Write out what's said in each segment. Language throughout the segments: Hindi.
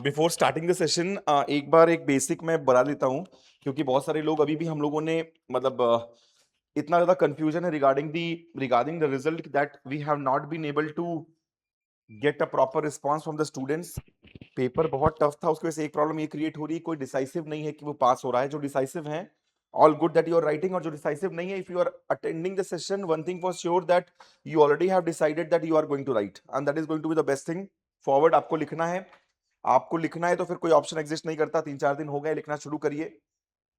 बिफोर स्टार्टिंग द सेशन एक बार एक बेसिक मैं बता देता हूँ, क्योंकि बहुत सारे लोग अभी भी हम लोगों ने मतलब इतना ज्यादा कंफ्यूजन है regarding the result that we have not been able to get a proper response from the students. Paper बहुत टफ था, उसकी वजह से एक प्रॉब्लम ये क्रिएट हो रही है, कोई डिसाइसिव नहीं है कि वो पास हो रहा है। जो डिसाइसिव है all good that you are writing, और जो डिसाइसिव नहीं है, if you are attending the session, one thing for sure that you already have decided that you are going to write and that is going to be the best thing forward. आपको लिखना है, आपको लिखना है, तो फिर कोई ऑप्शन एग्जिस्ट नहीं करता। 3-4 दिन हो गए, लिखना शुरू करिए।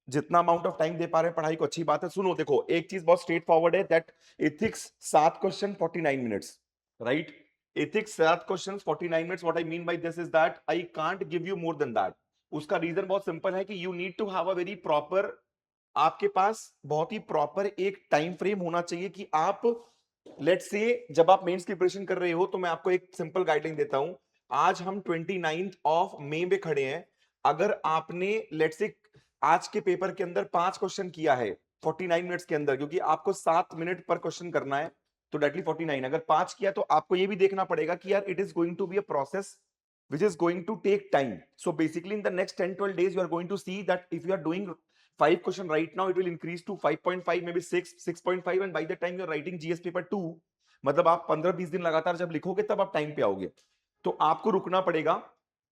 जितना अमाउंट ऑफ टाइम दे पा रहे हैं पढ़ाई को, अच्छी बात है। सुनो, देखो, एक चीज बहुत स्ट्रेट फॉरवर्ड है that ethics 7 question 49 minutes, right? Ethics 7 question 49 minutes. What I mean by this is that I can't give you more than that. उसका रीजन बहुत सिंपल है कि you need to have a very proper, आपके पास बहुत ही प्रॉपर एक टाइम फ्रेम होना चाहिए कि आप, लेट्स से, जब आप मेंस की प्रिपरेशन कर रहे हो, तो मैं आपको एक सिंपल गाइडलाइन देता हूं। आज हम 29 में खड़े हैं। अगर आपने, लेट्स से, आज के पेपर के अंदर 5 क्वेश्चन किया है 49 मिनट्स के अंदर, क्योंकि आपको 7 मिनट पर क्वेश्चन करना है, तो डायरेक्टली 49। अगर 5 किया तो आपको ये भी देखना पड़ेगा कि यार it is going to be a process which is going to take time. So basically in the next 10-12 days you are going to see that if you are doing 5 question right now, it will increase to 5.5, maybe 6, 6.5, and by the time you are writing GS paper 2, मतलब आप 15-20 दिन लगातार जब लिखोगे तब आप टाइम पे आओगे। तो आपको रुकना पड़ेगा।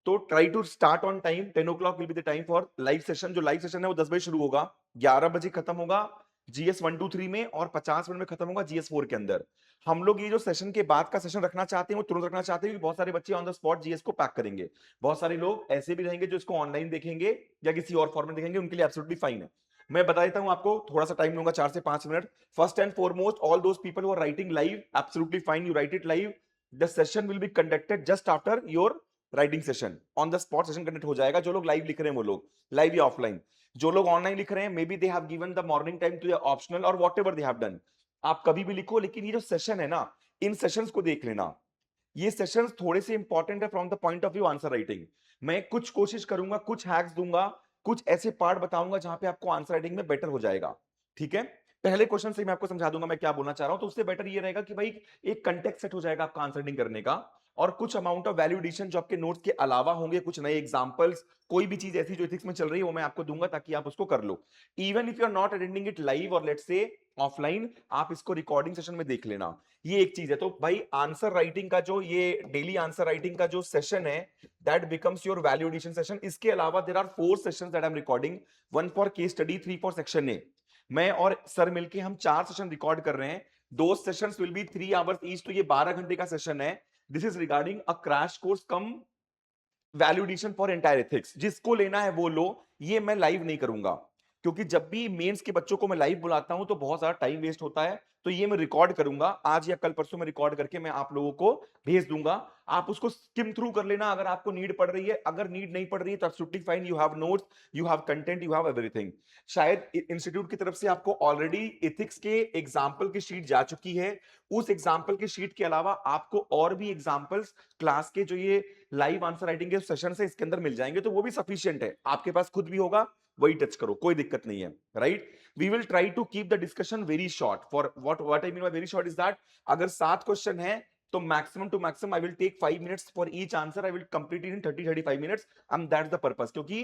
तो try to start on time. 10 o'clock will be the time for live session. जो लाइव सेशन है वो 10 बजे शुरू होगा, 11 बजे खत्म होगा जीएस 1 2 3 में, और 50 मिनट में खत्म होगा जीएस 4 के अंदर। हम लोग ये जो सेशन के बाद का सेशन रखना चाहते हैं वो तुरंत रखना चाहते हैं, क्योंकि बहुत सारे बच्चे ऑन द स्पॉट जीएस को पैक करेंगे। बहुत सारे लोग ऐसे भी रहेंगे जो इसको ऑनलाइन देखेंगे या किसी और फॉर्म में देखेंगे, उनके लिए एब्सोल्युटली फाइन है। मैं बता देता हूं आपको, थोड़ा सा टाइम लूंगा, 4 से 5 minute. First and foremost, all those people who are writing live, absolutely fine, you write it live. The session will be conducted just after your writing session. On the spot session conduct हो जाएगा। जो लोग लाइव लिख रहे हैं वो लोग लाइव या ऑफलाइन, जो लोग ऑनलाइन लिख रहे हैं, maybe they have given the morning time to optional और whatever they have done. आप कभी भी लिखो, लेकिन ये जो सेशन है ना, इन सेशंस को देख लेना। ये सेशंस थोड़े से इंपॉर्टेंट है from the point of view answer writing. मैं कुछ कोशिश करूंगा, कुछ हैक्स दूंगा, कुछ ऐसे पार्ट बताऊंगा जहां पे आपको आंसर राइटिंग में बेटर हो जाएगा। ठीक है? पहले क्वेश्चन से मैं आपको समझा दूंगा मैं क्या बोलना चाह रहा हूं, तो उससे बेटर ये रहेगा कि भाई एक कंटेक्स्ट सेट हो जाएगा आपका आंसर राइटिंग करने का। और कुछ अमाउंट ऑफ वैल्यू एडिशन जो आपके नोट्स के अलावा होंगे, कुछ नए एग्जांपल्स, कोई भी चीज ऐसी जो एथिक्स में चल रही है वो मैं आपको दूंगा, ताकि आप उसको कर लो। Even if you are not attending it live और लेट्स से ऑफलाइन, आप इसको रिकॉर्डिंग सेशन में देख लेना। ये एक चीज है। तो भाई आंसर राइटिंग का जो ये डेली आंसर राइटिंग का जो सेशन है, that becomes your value addition session. इसके अलावा there are 4 sessions that I am recording, 1 for case study, 3 for section A. मैं और सर मिलके हम 4 सेशन रिकॉर्ड कर रहे हैं। दो sessions will be 3 hours each, तो ये 12 घंटे का सेशन है। This is regarding a crash course come value addition for entire ethics. जिसको लेना है वो लो, ये मैं लाइव नहीं करूंगा, क्योंकि जब भी मेंस के बच्चों को मैं लाइव बुलाता हूं तो बहुत सारा टाइम वेस्ट होता है। तो ये मैं रिकॉर्ड करूंगा, आज या कल परसों में रिकॉर्ड करके मैं आप लोगों को भेज दूंगा। आप उसको स्किम थ्रू कर लेना अगर आपको नीड पड़ रही है। अगर नीड नहीं पड़ रही है तो absolutely fine, you have notes, you have content, you have everything. शायद इंस्टीट्यूट की तरफ से आपको ऑलरेडी एथिक्स के एग्जाम्पल की शीट जा चुकी है। उस एग्जाम्पल की शीट के अलावा आपको और भी एग्जाम्पल्स क्लास के जो ये लाइव आंसर राइटिंग के सेशन से इसके अंदर मिल जाएंगे, तो वो भी सफिशिएंट है। आपके पास खुद भी होगा, वही टच करो, कोई दिक्कत नहीं है, right? We will try to keep the discussion very short. For what I mean by very short is that अगर 7 क्वेश्चन है तो maximum two maximum I will take 5 minutes for each answer. I will complete it in 30-35 minutes, and that's the purpose. क्योंकि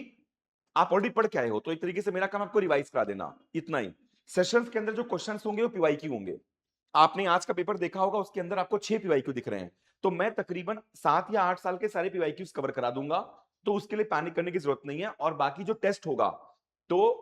आप ऑलरेडी पढ़ के आए हो, तो एक तरीके से मेरा काम आपको रिवाइज करा देना, इतना ही। सेशंस के अंदर जो क्वेश्चंस होंगे वो पीवाईक्यू होंगे। आपने आज का पेपर देखा होगा, उसके अंदर आपको 6 पीवाईक्यू दिख रहे हैं। तो मैं तकरीबन 7 या 8 साल के सारे पीवाईक्यूज कवर करा दूंगा। तो उसके लिए पैनिक करने की जरूरत नहीं है। और बाकी जो टेस्ट होगा, तो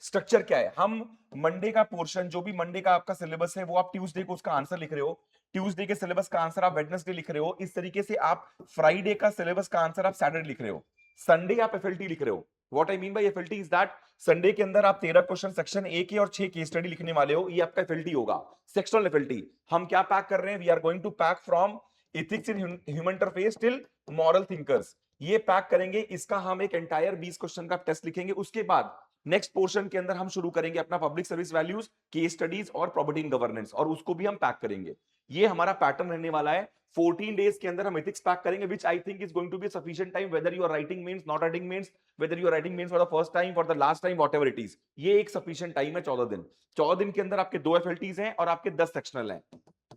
स्ट्रक्चर क्या है, हम मंडे का पोर्शन, जो भी मंडे का आपका सिलेबस है, वो आप ट्यूसडे को उसका आंसर लिख रहे हो। ट्यूसडे के सिलेबस का आंसर आप वेडनेसडे लिख रहे हो। इस तरीके से आप फ्राइडे का सिलेबस का आंसर आप सैटरडे लिख रहे हो। संडे आप एफएलटी लिख रहे हो। What I mean bye FLT is that Sunday के अंदर आप 13 क्वेश्चन सेक्शन ए के और 6 केस स्टडी लिखने वाले हो। ये आपका एफएलटी होगा, सेक्शनल एफएलटी। हम क्या पैक कर रहे हैं, we are going to pack from ethics in human interface till moral thinkers. ये पैक करेंगे। इसका हम एक एंटायर 20 क्वेश्चन का टेस्ट लिखेंगे। उसके बाद नेक्स्ट पोर्शन के अंदर हम शुरू करेंगे अपना public service values, case studies और प्रॉपर्टी इन गवर्नेंस, और उसको भी हम पैक करेंगे। ये हमारा पैटर्न रहने वाला है। 14 डेज के अंदर हम एथिक्स पैक करेंगे, which I think is going to be sufficient time, whether you are writing mains, not writing mains, whether you are writing mains for the first time, for the last time, whatever it is. ये एक sufficient time है 14 दिन। 14 दिन के अंदर आपके 2 एफएलटीज हैं और आपके 10 सेक्शनल हैं।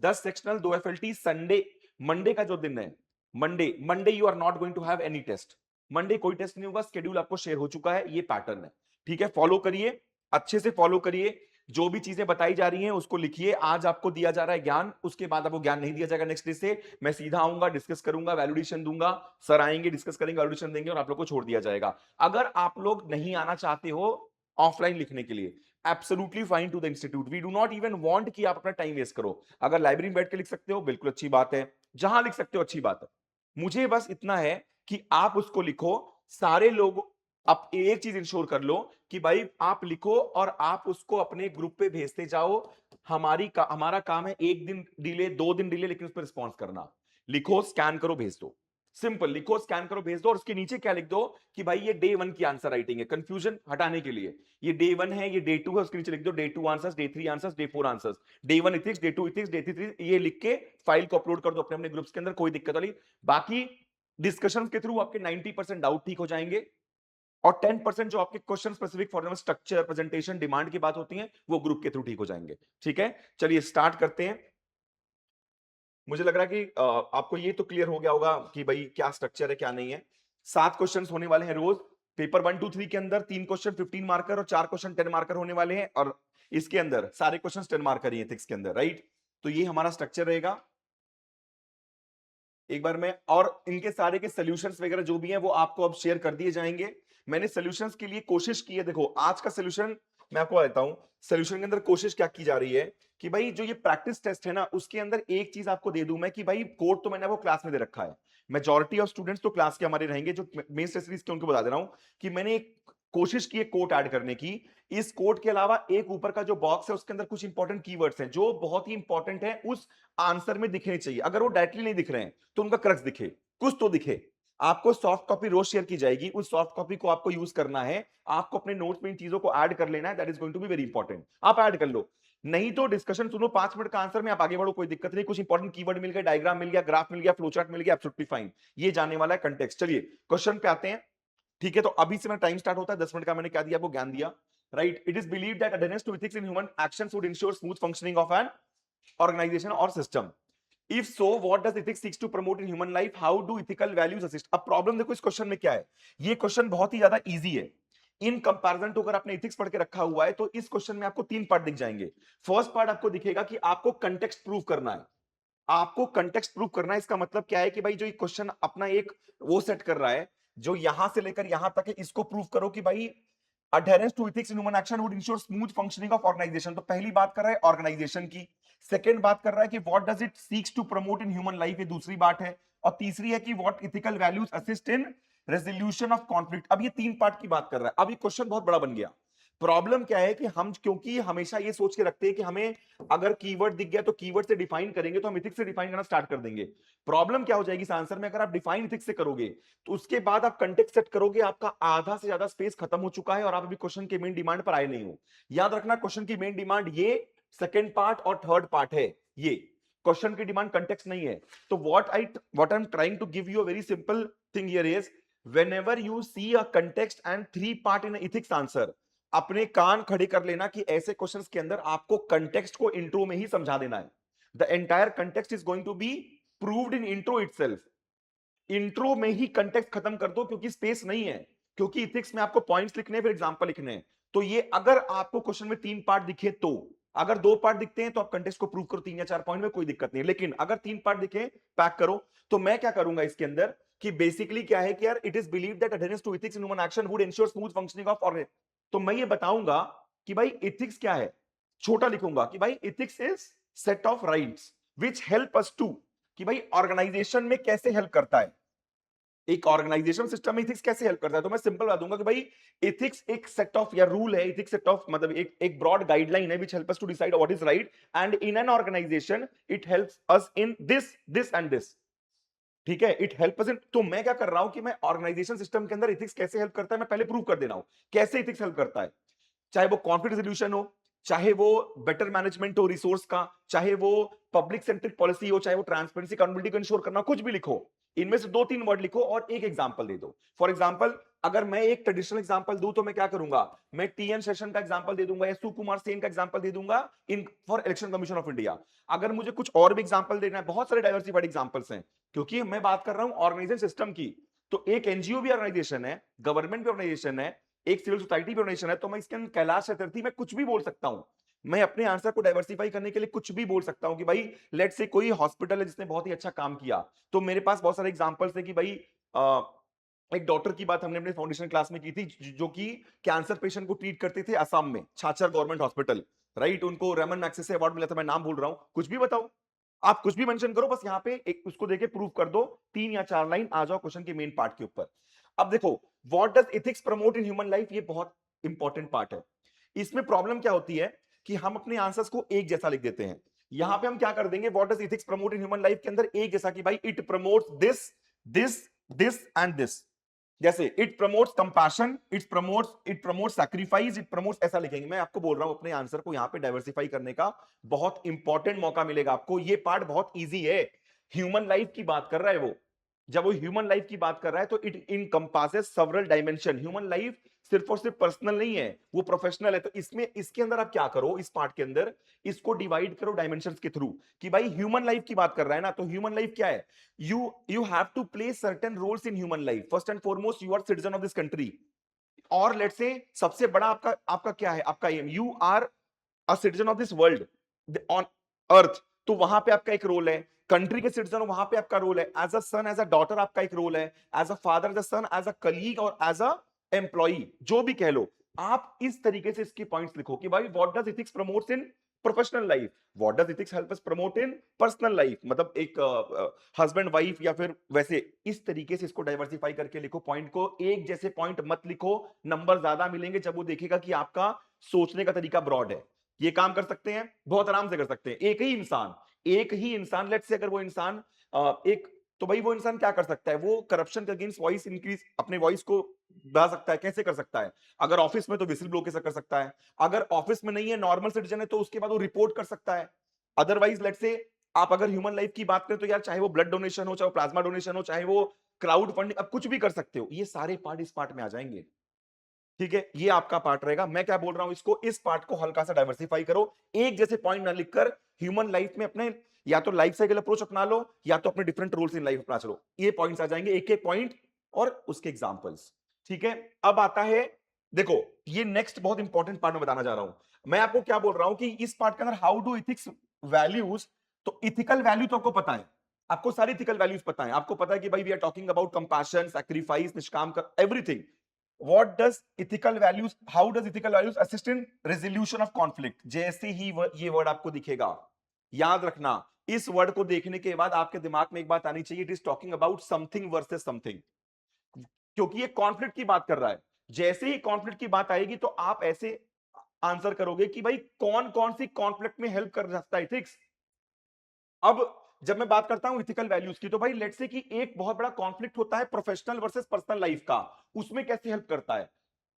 10 सेक्शनल, 2 एफएलटी। संडे, मंडे का जो दिन है, Monday Monday you are not going to have any test, Monday कोई टेस्ट नहीं होगा, शेड्यूल आपको शेयर हो चुका है, ये पैटर्न है। ठीक है, फॉलो करिए, अच्छे से फॉलो करिए, जो भी चीजें बताई जा रही हैं उसको लिखिए। आज आपको दिया जा रहा है ज्ञान, उसके बाद आपको ज्ञान नहीं दिया जाएगा नेक्स्ट डे से, मैं सीधा आऊंगा, डिस्कस करूंगा, वैल्यूडेशन दूंगा, सर आएंगे, डिस्कस करेंगे, वैल्यूडेशन देंगे और आप लोग को छोड़ दिया जाएगा। अगर आप लोग नहीं आना चाहते हो ऑफलाइन लिखने के लिए, absolutely fine to the institute, we do not even want कि आप अपना टाइम वेस्ट करो। अगर लाइब्रेरी में बैठ के लिख सकते हो बिल्कुल अच्छी बात है, जहां लिख सकते हो अच्छी बात है। मुझे बस इतना है कि आप उसको लिखो, सारे लोग, आप एक चीज इंश्योर कर लो कि भाई आप लिखो और आप उसको अपने ग्रुप पे भेजते जाओ। हमारा काम है एक दिन डिले, 2 दिन डिले, लेकिन उस पर रिस्पॉन्स करना। लिखो, स्कैन करो, भेज दो, सिंपल। लिखो, स्कैन करो, भेज दो, और उसके नीचे क्या लिख दो कि भाई ये डे 1 की आंसर राइटिंग है, कंफ्यूजन हटाने के लिए। ये डे 1 है, ये डे 2 है, उसके नीचे लिख दो day 2 answers, day 3 answers, day 4 answers, day 1 ethics, day 2 ethics, day 3, ये लिख के फाइल को अपलोड कर दो अपने अपने ग्रुप्स के अंदर, कोई दिक्कत वाली। बाकी डिस्कशन के थ्रू आपके 90% डाउट ठीक हो जाएंगे, और 10% जो आपके question specific for structure, presentation, demand की बात होती है, वो ग्रुप के थ्रू ठीक हो जाएंगे। ठीक है, चलिए स्टार्ट करते हैं। मुझे लग रहा है कि आपको ये तो क्लियर हो गया होगा कि भाई क्या स्ट्रक्चर है क्या नहीं है। 7 क्वेश्चन होने वाले हैं रोज पेपर 1 2 3 के अंदर, 3 क्वेश्चन 15 मार्कर और 4 क्वेश्चन 10 मार्कर होने वाले हैं, और इसके अंदर सारे क्वेश्चन 10 मार्कर ही एथिक्स के अंदर, राइट। तो ये हमारा स्ट्रक्चर रहेगा। एक बार मैं, और इनके सारे के सॉल्यूशंस वगैरह जो भी हैं वो आपको अब शेयर कर दिए जाएंगे। मैंने सॉल्यूशंस के लिए कोशिश की है, देखो आज का सॉल्यूशन मैं आपको बताता हूं। सॉल्यूशन के अंदर कोशिश क्या की जा रही है कि भाई जो ये प्रैक्टिस टेस्ट है ना, उसके अंदर एक चीज आपको दे दूं मैं कि भाई कोड तो मैंने आपको क्लास में दे रखा है, मेजॉरिटी ऑफ स्टूडेंट्स तो क्लास के हमारे रहेंगे, जो मेन सीरीज के उनको बता दे रहा हूं कि मैंने एक कोशिश की है कोड ऐड करने की। इस कोड के अलावा एक ऊपर का जो बॉक्स है उसके अंदर कुछ इंपॉर्टेंट कीवर्ड्स हैं जो बहुत ही इंपॉर्टेंट है, उस आंसर में दिखने चाहिए। अगर वो डायरेक्टली नहीं दिख रहे हैं तो उनका क्रक्स दिखे, कुछ तो दिखे। आपको सॉफ्ट कॉपी रोज शेयर की जाएगी, उस सॉफ्ट कॉपी को आपको यूज करना है, आपको अपने नोट्स में इन चीजों को ऐड कर लेना है, that is going to be very important. आप ऐड कर लो, नहीं तो डिस्कशन सुनो, 5 मिनट का आंसर में आप आगे बढ़ो, कोई दिक्कत नहीं। कुछ इंपॉर्टेंट कीवर्ड मिल गया, डायग्राम मिल गया, ग्राफ मिल गया, फ्लोचार्ट मिल गया, एब्सोल्युटली फाइन, ये जाने वाला है कंटेक्स्ट। चलिए क्वेश्चन पे आते हैं। ठीक है, तो अभी से मेरा टाइम स्टार्ट होता है, 10 मिनट का मैंने क्या दिया आपको, ज्ञान दिया, right. It is believe that adherence to ethics in human actions would ensure smooth functioning of an organization or system. If so, what does ethics seeks to promote in human life? How do ethical values assist? अब प्रॉब्लम देखो इस क्वेश्चन में क्या है, ये क्वेश्चन बहुत ही ज्यादा इजी है इन कंपैरिजन टू, अगर आपने एथिक्स पढ़ के रखा हुआ है तो इस क्वेश्चन में आपको 3 पार्ट दिख जाएंगे। फर्स्ट पार्ट आपको दिखेगा कि आपको कंटेक्स्ट प्रूव करना है, आपको कंटेक्स्ट प्रूव करना है। इसका मतलब क्या है कि भाई जो ये क्वेश्चन अपना एक वो सेट कर रहा है, जो यहां से लेकर यहां तक है, इसको प्रूव करो कि भाई adherence to ethics in human action would ensure smooth functioning of organization। तो पहली बात कर रहा है ऑर्गेनाइजेशन की, सेकंड बात कर रहा है कि what does it seeks to promote in human life, ये दूसरी बात है, और तीसरी है कि what ethical values assist in resolution of conflict. अब ये 3 पार्ट की बात कर रहा है। अब ये क्वेश्चन बहुत बड़ा बन गया। प्रॉब्लम क्या है कि हम क्योंकि हमेशा ये सोच के रखते हैं कि हमें अगर कीवर्ड दिख गया तो कीवर्ड से डिफाइन करेंगे, तो हम इथिक्स से डिफाइन करना स्टार्ट कर देंगे। प्रॉब्लम क्या हो जाएगी इस आंसर में, अगर आप डिफाइन इथिक्स से करोगे तो उसके बाद आप कंटेक्स्ट सेट करोगे, आपका आधा से ज्यादा स्पेस खत्म हो चुका है और आप अभी क्वेश्चन के मेन डिमांड पर आए नहीं हो। याद रखना, क्वेश्चन की मेन डिमांड ये सेकेंड पार्ट और थर्ड पार्ट है, ये क्वेश्चन की डिमांड कंटेक्स्ट नहीं है। तो what I am trying to give you a very simple thing here is, whenever you see a context and 3 part in ethics answer, अपने कान खड़े कर लेना कि ऐसे क्वेश्चंस के अंदर आपको कंटेक्स्ट को इंट्रो में ही समझा देना है। The entire context is going to be proved in intro itself. Intro में ही कंटेक्स्ट खत्म कर दो, क्योंकि स्पेस नहीं है, क्योंकि इथिक्स में आपको पॉइंट्स लिखने हैं फिर एग्जांपल लिखने हैं। तो ये अगर आपको क्वेश्चन में 3 पार्ट दिखे, तो अगर 2 पार्ट दिखते हैं तो आप कंटेक्स्ट को प्रूव करो 3 या 4 पॉइंट में, कोई दिक्कत नहीं है। लेकिन अगर 3 पार्ट दिखे, पैक करो। तो मैं क्या करूंगा इसके अंदर कि बेसिकली क्या है कि यार it is believe that adherence to ethics in human action would ensure smooth functioning of organ. तो मैं ये बताऊंगा कि भाई एथिक्स क्या है, छोटा लिखूंगा कि भाई ethics is set of rights which help us to, कि भाई ऑर्गेनाइजेशन में कैसे हेल्प करता है, एक ऑर्गेनाइजेशन सिस्टम में एथिक्स कैसे हेल्प करता है। तो मैं सिंपल बता दूंगा कि भाई एथिक्स एक सेट ऑफ या रूल है, एथिक्स सेट ऑफ मतलब एक ब्रॉड गाइडलाइन है which help us to decide what is right, and in an organisation it helps us in this this and this. ठीक है, इट हेल्प अस इन। तो मैं क्या कर रहा हूं कि मैं ऑर्गेनाइजेशन सिस्टम के अंदर एथिक्स कैसे हेल्प करता है मैं पहले प्रूव कर दे रहा हूं, कैसे एथिक्स हेल्प करता है। चाहे वो कॉन्फ्लिक्ट रेजोल्यूशन हो, चाहे वो बेटर मैनेजमेंट हो रिसोर्स का, चाहे वो पब्लिक सेंट्रिक पॉलिसी हो, चाहे वो ट्रांसपेरेंसी अकाउंटेबिलिटी को इंश्योर करना, कुछ भी लिखो, इनमें से 2-3 वर्ड लिखो और एक एग्जांपल दे दो। फॉर एग्जांपल अगर मैं एक ट्रेडिशनल एग्जांपल दूं तो मैं क्या करूंगा, मैं टीएन सेशन का एग्जांपल दे दूंगा या सुकुमार सेन का एग्जांपल दे दूंगा in for election commission of India. अगर मुझे कुछ और भी एग्जांपल देना है, बहुत सारे डाइवर्सिफाइड एग्जांपल्स हैं, क्योंकि मैं बात कर रहा हूं ऑर्गेनाइजेशन सिस्टम की। तो एक एनजीओ भी ऑर्गेनाइजेशन है, गवर्नमेंट भी ऑर्गेनाइजेशन है, एक सिविल सोसाइटी भी ऑर्गेनाइजेशन है, तो मैं इसके अंदर कैलाश चतुर्थी में कुछ भी बोल सकता हूं। मैं अपने आंसर को डाइवर्सिफाई करने के लिए कुछ भी बोल सकता हूं कि भाई लेट्स से कोई हॉस्पिटल है जिसने बहुत ही अच्छा काम किया, तो मेरे पास बहुत सारे एग्जांपल्स है कि भाई एक डॉक्टर की बात हमने अपने फाउंडेशन क्लास में की थी जो कि कैंसर पेशेंट को ट्रीट करते थे असम में, छाछर गवर्नमेंट हॉस्पिटल, राइट। उनको रमन मैग्सेसे अवार्ड मिला था, मैं नाम भूल रहा हूं, कुछ भी बताओ, आप कुछ भी मेंशन करो, बस यहाँ पे एक उसको देके प्रूव कर दो, 3 या 4 लाइन, आ जाओ क्वेश्चन के मेन पार्ट के ऊपर। अब देखो what does ethics promote in human life, ये बहुत इंपॉर्टेंट पार्ट है। इसमें प्रॉब्लम क्या होती है कि हम अपने आंसर्स को एक जैसा लिख देते हैं। यहां पे हम क्या कर देंगे, what does ethics promote in human life के अंदर एक जैसा कि भाई it promotes this this this and this. जैसे it promotes compassion, it promotes sacrifice, it promotes, ऐसा लिखेंगे। मैं आपको बोल रहा हूं अपने आंसर को यहां पे डाइवर्सिफाई करने का बहुत इंपॉर्टेंट मौका मिलेगा आपको। ये पार्ट बहुत इजी है, ह्यूमन लाइफ की बात कर रहा है वो। जब वो ह्यूमन लाइफ की बात कर रहा है तो it encompasses several dimension. Human life सिर्फ और सिर्फ पर्सनल नहीं है, वो प्रोफेशनल है। तो इसमें इसके अंदर आप क्या करो, इस पार्ट के अंदर इसको डिवाइड करो डायमेंशंस के थ्रू कि भाई ह्यूमन लाइफ की बात कर रहा है ना, तो ह्यूमन लाइफ क्या है, you have to play certain roles in human life. First and foremost you are citizen of this country, और लेट्स से सबसे बड़ा आपका आपका क्या है, आपका aim, you are a citizen of this world on earth. तो वहां पे आपका एक रोल है, कंट्री के सिटीजन, वहां पे आपका रोल है, as a son as a daughter आपका एक रोल है, as a father as a son as a colleague और एज अ एम्प्लॉई, जो भी कह लो। आप इस तरीके से इसके पॉइंट्स लिखो कि भाई what does ethics promotes in professional life, what does ethics help us promote in personal life, मतलब एक हस्बैंड वाइफ या फिर वैसे। इस तरीके से इसको डाइवर्सिफाई करके लिखो पॉइंट को, एक जैसे पॉइंट मत लिखो, नंबर ज्यादा मिलेंगे जब वो देखेगा कि आपका सोचने का तरीका ब्रॉड है। ये काम कर सकते हैं, बहुत आराम से कर सकते हैं। एक ही इंसान लेट्स से अगर वो इंसान एक, तो भाई वो इंसान क्या कर सकता है, वो करप्शन के अगेंस्ट वॉइस इंक्रीज, अपने वॉइस को बढ़ा सकता है। कैसे कर सकता है, अगर ऑफिस में तो विसिल ब्लो कैसे कर सकता है, अगर ऑफिस में नहीं है नॉर्मल सिटीजन है तो उसके बाद वो रिपोर्ट कर सकता है। अदरवाइज लेट्स से आप अगर ह्यूमन लाइफ की बात करें तो यार चाहे वो ब्लड डोनेशन हो, चाहे वो प्लाज्मा डोनेशन हो, चाहे वो क्राउड फंडिंग, अब कुछ भी कर सकते हो। ये सारे पार्ट इस पार्ट में आ जाएंगे, ठीक है। ये आपका पार्ट रहेगा। मैं क्या बोल रहा हूं, इसको इस पार्ट को हल्का सा डाइवर्सिफाई करो, एक जैसे पॉइंट ना लिखकर ह्यूमन लाइफ में अपने या तो लाइफ साइकिल अप्रोच अपना लो या तो अपने डिफरेंट रोल्स इन लाइफ अपना चलो। ये पॉइंट्स आ जाएंगे, एक एक पॉइंट और उसके एग्जांपल्स, ठीक है। अब आता है, देखो ये नेक्स्ट बहुत इंपॉर्टेंट पार्ट में बताना जा रहा हूं। मैं आपको क्या बोल रहा हूं कि इस पार्ट के अंदर हाउ डू इथिक्स वैल्यूज, तो इथिकल वैल्यू तो आपको पता है, आपको सारी इथिकल वैल्यूज पता है, आपको पता है कि भाई we are talking about compassion, sacrifice, निष्काम कर, everything. What does ethical values, how does ethical values assist in resolution of conflict? जैसे ही ये वर्ड आपको दिखेगा, याद रखना, इस वर्ड को देखने के बाद आपके दिमाग में एक बात आनी चाहिए, it is talking about something versus something, क्योंकि ये कॉन्फ्लिक्ट की बात कर रहा है। जैसे ही कॉन्फ्लिक्ट की बात आएगी तो आप ऐसे आंसर करोगे कि भाई कौन कौन सी कॉन्फ्लिक्ट में हेल्प कर सकता है इथिक्स। अब जब मैं बात करता हूं इथिकल वैल्यूज की, तो भाई लेट्स से कि एक बहुत बड़ा कॉन्फ्लिक्ट होता है प्रोफेशनल वर्सेस पर्सनल लाइफ का, उसमें कैसे हेल्प करता है,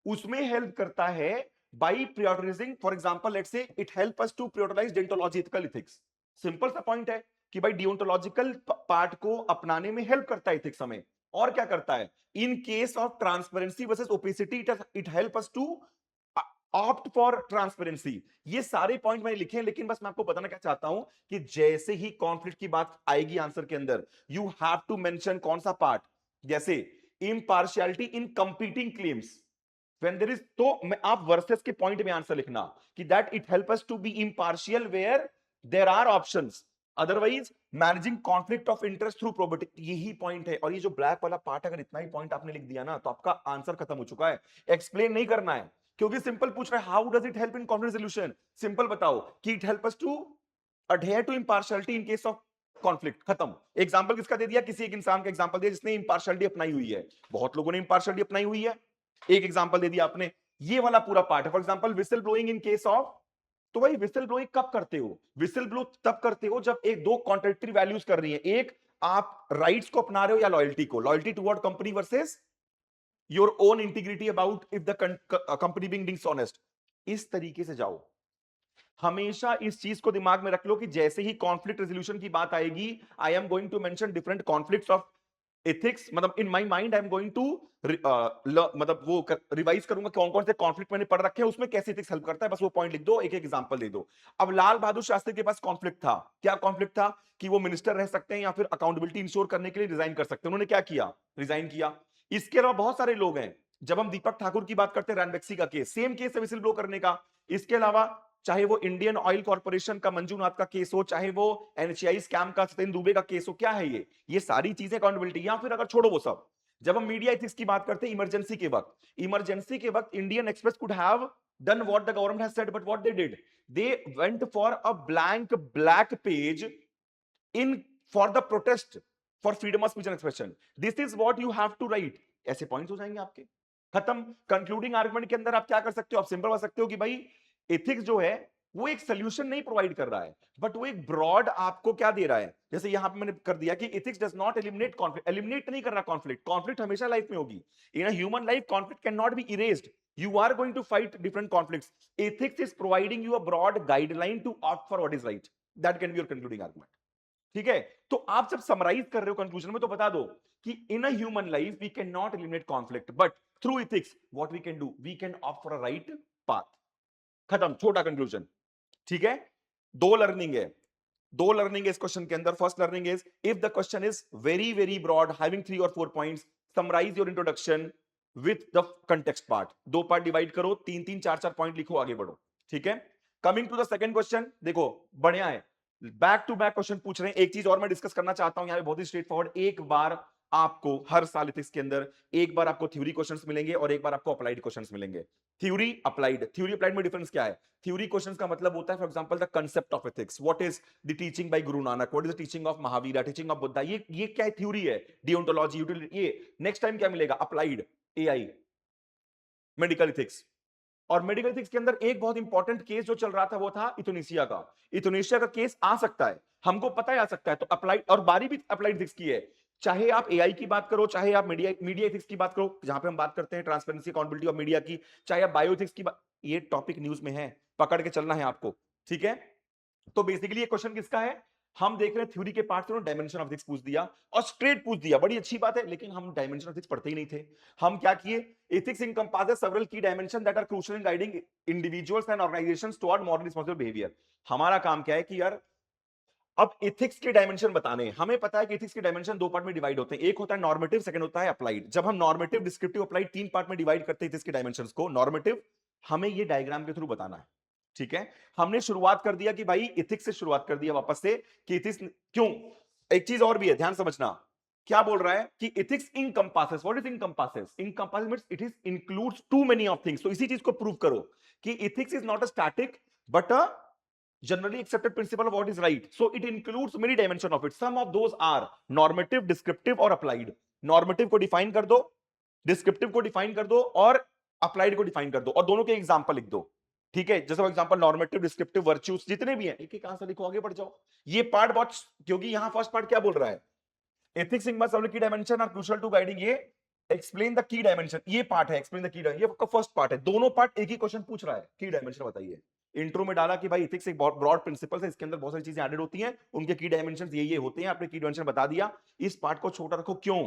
उसमें हेल्प करता है by prioritising. For example let's say it help us to prioritise deontological ethics. Simple सा पॉइंट है कि भाई डियोंटोलॉजिकल पार्ट को अपनाने में हेल्प करता है एथिक्स हमें। और क्या करता है, in case of transparency versus opacity it help us to opt for transparency. ये सारे पॉइंट मैंने लिखे हैं, लेकिन बस मैं आपको बताना क्या चाहता हूं कि जैसे ही कॉन्फ्लिक्ट की बात आएगी आंसर के अंदर, यू हैव टू मेंशन कौन सा पार्ट, जैसे impartiality in competing claims when there is, तो मैं आप वर्सेस के पॉइंट में आंसर लिखना कि that it help us to be impartial where there are options, otherwise managing conflict of interest through probability. यही पॉइंट है। और ये जो ब्लैक वाला पार्ट, अगर इतना ही पॉइंट आपने लिख दिया ना तो आपका आंसर खत्म हो चुका है। एक्सप्लेन नहीं करना है, क्योंकि सिंपल पूछ रहा है how does it help in conflict resolution, simple बताओ कि it help us to adhere to impartiality in case of conflict, खत्म। एग्जांपल किसका दे दिया, किसी एक इंसान का एग्जांपल दिया जिसने इम्पार्शियलिटी अपनाई हुई है। बहुत लोगों ने इम्पार्शियलिटी अपनाई हुई है, एक एग्जांपल दे दिया आपने। ये वाला पूरा पार्ट है। For example whistle blowing in case of, तो भाई विसल ब्लोइंग कब करते हो, विसल ब्लो तब करते हो जब एक दो कॉन्ट्रडिक्टरी वैल्यूज कर रही है, एक आप राइट्स को अपना रहे हो या लॉयल्टी को, loyalty toward company versus your own integrity about if the company being dishonest. इस तरीके से जाओ, हमेशा इस चीज को दिमाग में रख लो कि जैसे ही कॉन्फ्लिक्ट रेजोल्यूशन की बात आएगी, I am going to mention different conflicts of ethics, मतलब in my mind I am going to मतलब वो रिवाइज करूंगा कौन कौन से कॉन्फ्लिक्ट मैंने पढ़ रखे हैं, उसमें कैसे एथिक्स हेल्प करता है, बस वो पॉइंट लिख दो, एक एक एग्जांपल दे दो। अब लाल बहादुर शास्त्री के पास कॉन्फ्लिक्ट था, क्या कॉन्फ्लिक्ट था कि वो मिनिस्टर रह सकते हैं या फिर अकाउंटेबिलिटी इंश्योर करने के लिए रिजाइन कर सकते हैं, उन्होंने क्या किया, रिजाइन किया। इसके अलावा बहुत सारे लोग हैं, जब हम दीपक ठाकुर की बात करते हैं, रैनबैक्सी का केस, सेम केस है विसिल ब्लो करने का। इसके अलावा चाहे वो इंडियन ऑयल कॉर्पोरेशन का मंजूनाथ का केस हो, चाहे वो एनएचआई स्कैम का सत्येंद्र दुबे का केस हो, क्या है ये सारी चीजें अकाउंटेबिलिटी। या फिर अगर छोड़ो वो सब, जब हम मीडिया एथिक्स की बात करते हैं, इमरजेंसी के वक्त Indian express could have done what the government has said, but what they did, they went for a blank black page in for the protest for freedom of speech and expression. This is what you have to write. ऐसे पॉइंट्स हो जाएंगे आपके, खत्म। कंक्लूडिंग आर्गुमेंट के अंदर आप क्या कर सकते हो, आप सिंपल बता सकते हो कि भाई एथिक्स जो है वो एक सोल्यूशन नहीं प्रोवाइड कर रहा है, बट वो एक ब्रॉड आपको क्या दे रहा है। जैसे यहां पे मैंने कर दिया कि ethics does not eliminate conflict, eliminate नहीं कर रहा कॉन्फ्लिक्ट, कॉन्फ्लिक्ट हमेशा लाइफ में होगी। In a human life conflict can not be erased, you are going to fight different conflicts. Ethics is providing you a broad guideline to opt for what is right. That can be your concluding argument. ठीक है, तो आप जब समराइज कर रहे हो कंक्लूजन में, तो बता दो कि in a human life we can not eliminate conflict, but through ethics what we can do, we can opt for a right path. खत्म, छोटा कंक्लूजन। ठीक है, दो लर्निंग है, दो लर्निंग है इस क्वेश्चन के अंदर। First learning is, if the question is very very broad having 3 और 4 points, summarise your introduction with the context part. दो पार्ट डिवाइड करो, 3 3 4 4 पॉइंट लिखो, आगे बढ़ो। ठीक है, coming to the second question, देखो बढ़िया है, बैक टू बैक क्वेश्चन पूछ रहे हैं। एक चीज और मैं डिस्कस करना चाहता हूं यहां पे, बहुत ही स्ट्रेट फॉरवर्ड। एक बार आपको हर साल एथिक्स के अंदर एक बार आपको थ्योरी क्वेश्चंस मिलेंगे और एक बार आपको अप्लाइड क्वेश्चंस मिलेंगे। थ्योरी अप्लाइड, थ्योरी अप्लाइड में डिफरेंस क्या है? थ्योरी क्वेश्चंस का मतलब होता है for example the concept of ethics, what is the teaching by Guru Nanak, what is the teaching of Mahavir, teaching of Buddha, ये क्या है, थ्योरी है। डियोंटोलॉजी, यूटिलिटी, ये नेक्स्ट टाइम क्या मिलेगा, अप्लाइड, एआई, मेडिकल एथिक्स। और मेडिकल एथिक्स के अंदर एक बहुत इंपॉर्टेंट केस जो चल रहा था वो था इथोनेशिया का। इथोनेशिया का केस आ सकता है, हमको पता है आ सकता है, तो अप्लाइड, और बारी भी अप्लाइड एथिक्स की है। चाहे आप एआई की बात करो, चाहे आप मीडिया एथिक्स की बात करो, जहां पे हम बात करते हैं ट्रांसपेरेंसी अकाउंटेबिलिटी ऑफ मीडिया की, चाहे आप बायोएथिक्स की बात, ये टॉपिक न्यूज में है, पकड़ के चलना है आपको। ठीक है, तो बेसिकली ये क्वेश्चन किसका है, हम देख रहे हैं थ्योरी के पार्ट से उन्होंने डायमेंशन ऑफ एथिक्स पूछ दिया और स्ट्रेट पूछ दिया, बड़ी अच्छी बात है, लेकिन हम डायमेंशन ऑफ एथिक्स पढ़ते ही नहीं थे। हम क्या किए, ethics encompasses several key dimensions that are crucial in guiding individuals and organizations toward moral responsible behavior। हमारा काम क्या है कि यार अब एथिक्स के डायमेंशन बताने हैं। हमें पता है कि एथिक्स के डायमेंशन दो पार्ट में डिवाइड होते हैं, एक होता है नॉर्मेटिव, सेकंड होता है अप्लाइड। जब हम नॉर्मेटिव, डिस्क्रिप्टिव, अप्लाइड 3 पार्ट में डिवाइड करते हैं एथिक्स के डायमेंशंस को, नॉर्मेटिव हमें ये डायग्राम के थ्रू बताना है। ठीक है, हमने शुरुआत कर दिया कि भाई एथिक्स से शुरुआत कर दिया वापस से कि एथिक्स क्यों। एक चीज और भी है, ध्यान समझना, क्या बोल रहा है कि ethics encompasses, what is encompasses, encompasses means it is includes to many of things. तो इसी चीज को प्रूव करो कि ethics is not a static but a generally accepted principle of what is right, so it includes many dimension of it, some of those are normative, descriptive और applied। normative को डिफाइन कर दो, descriptive को डिफाइन कर दो और applied को डिफाइन कर दो, और दोनों के एग्जांपल लिख दो। ठीक है, जैसे for example normative, descriptive, virtues जितने भी हैं, एक एक आंसर लिखो, आगे बढ़ जाओ। ये पार्ट बहुत, क्योंकि यहां फर्स्ट पार्ट क्या बोल रहा है, ethics in key dimension are crucial to guiding, ये एक्सप्लेन द की डायमेंशन, ये पार्ट है एक्सप्लेन द की, ये फर्स्ट पार्ट है। दोनों पार्ट एक ही क्वेश्चन पूछ रहा है, की डायमेंशन बताइए। इंट्रो में डाला कि भाई एथिक्स एक बहुत ब्रॉड प्रिंसिपल है, इसके अंदर बहुत सारी चीजें एडेड होती हैं, उनके की डायमेंशंस ये होते हैं, आपने की डायमेंशन बता दिया। इस पार्ट को छोटा रखो, क्यों?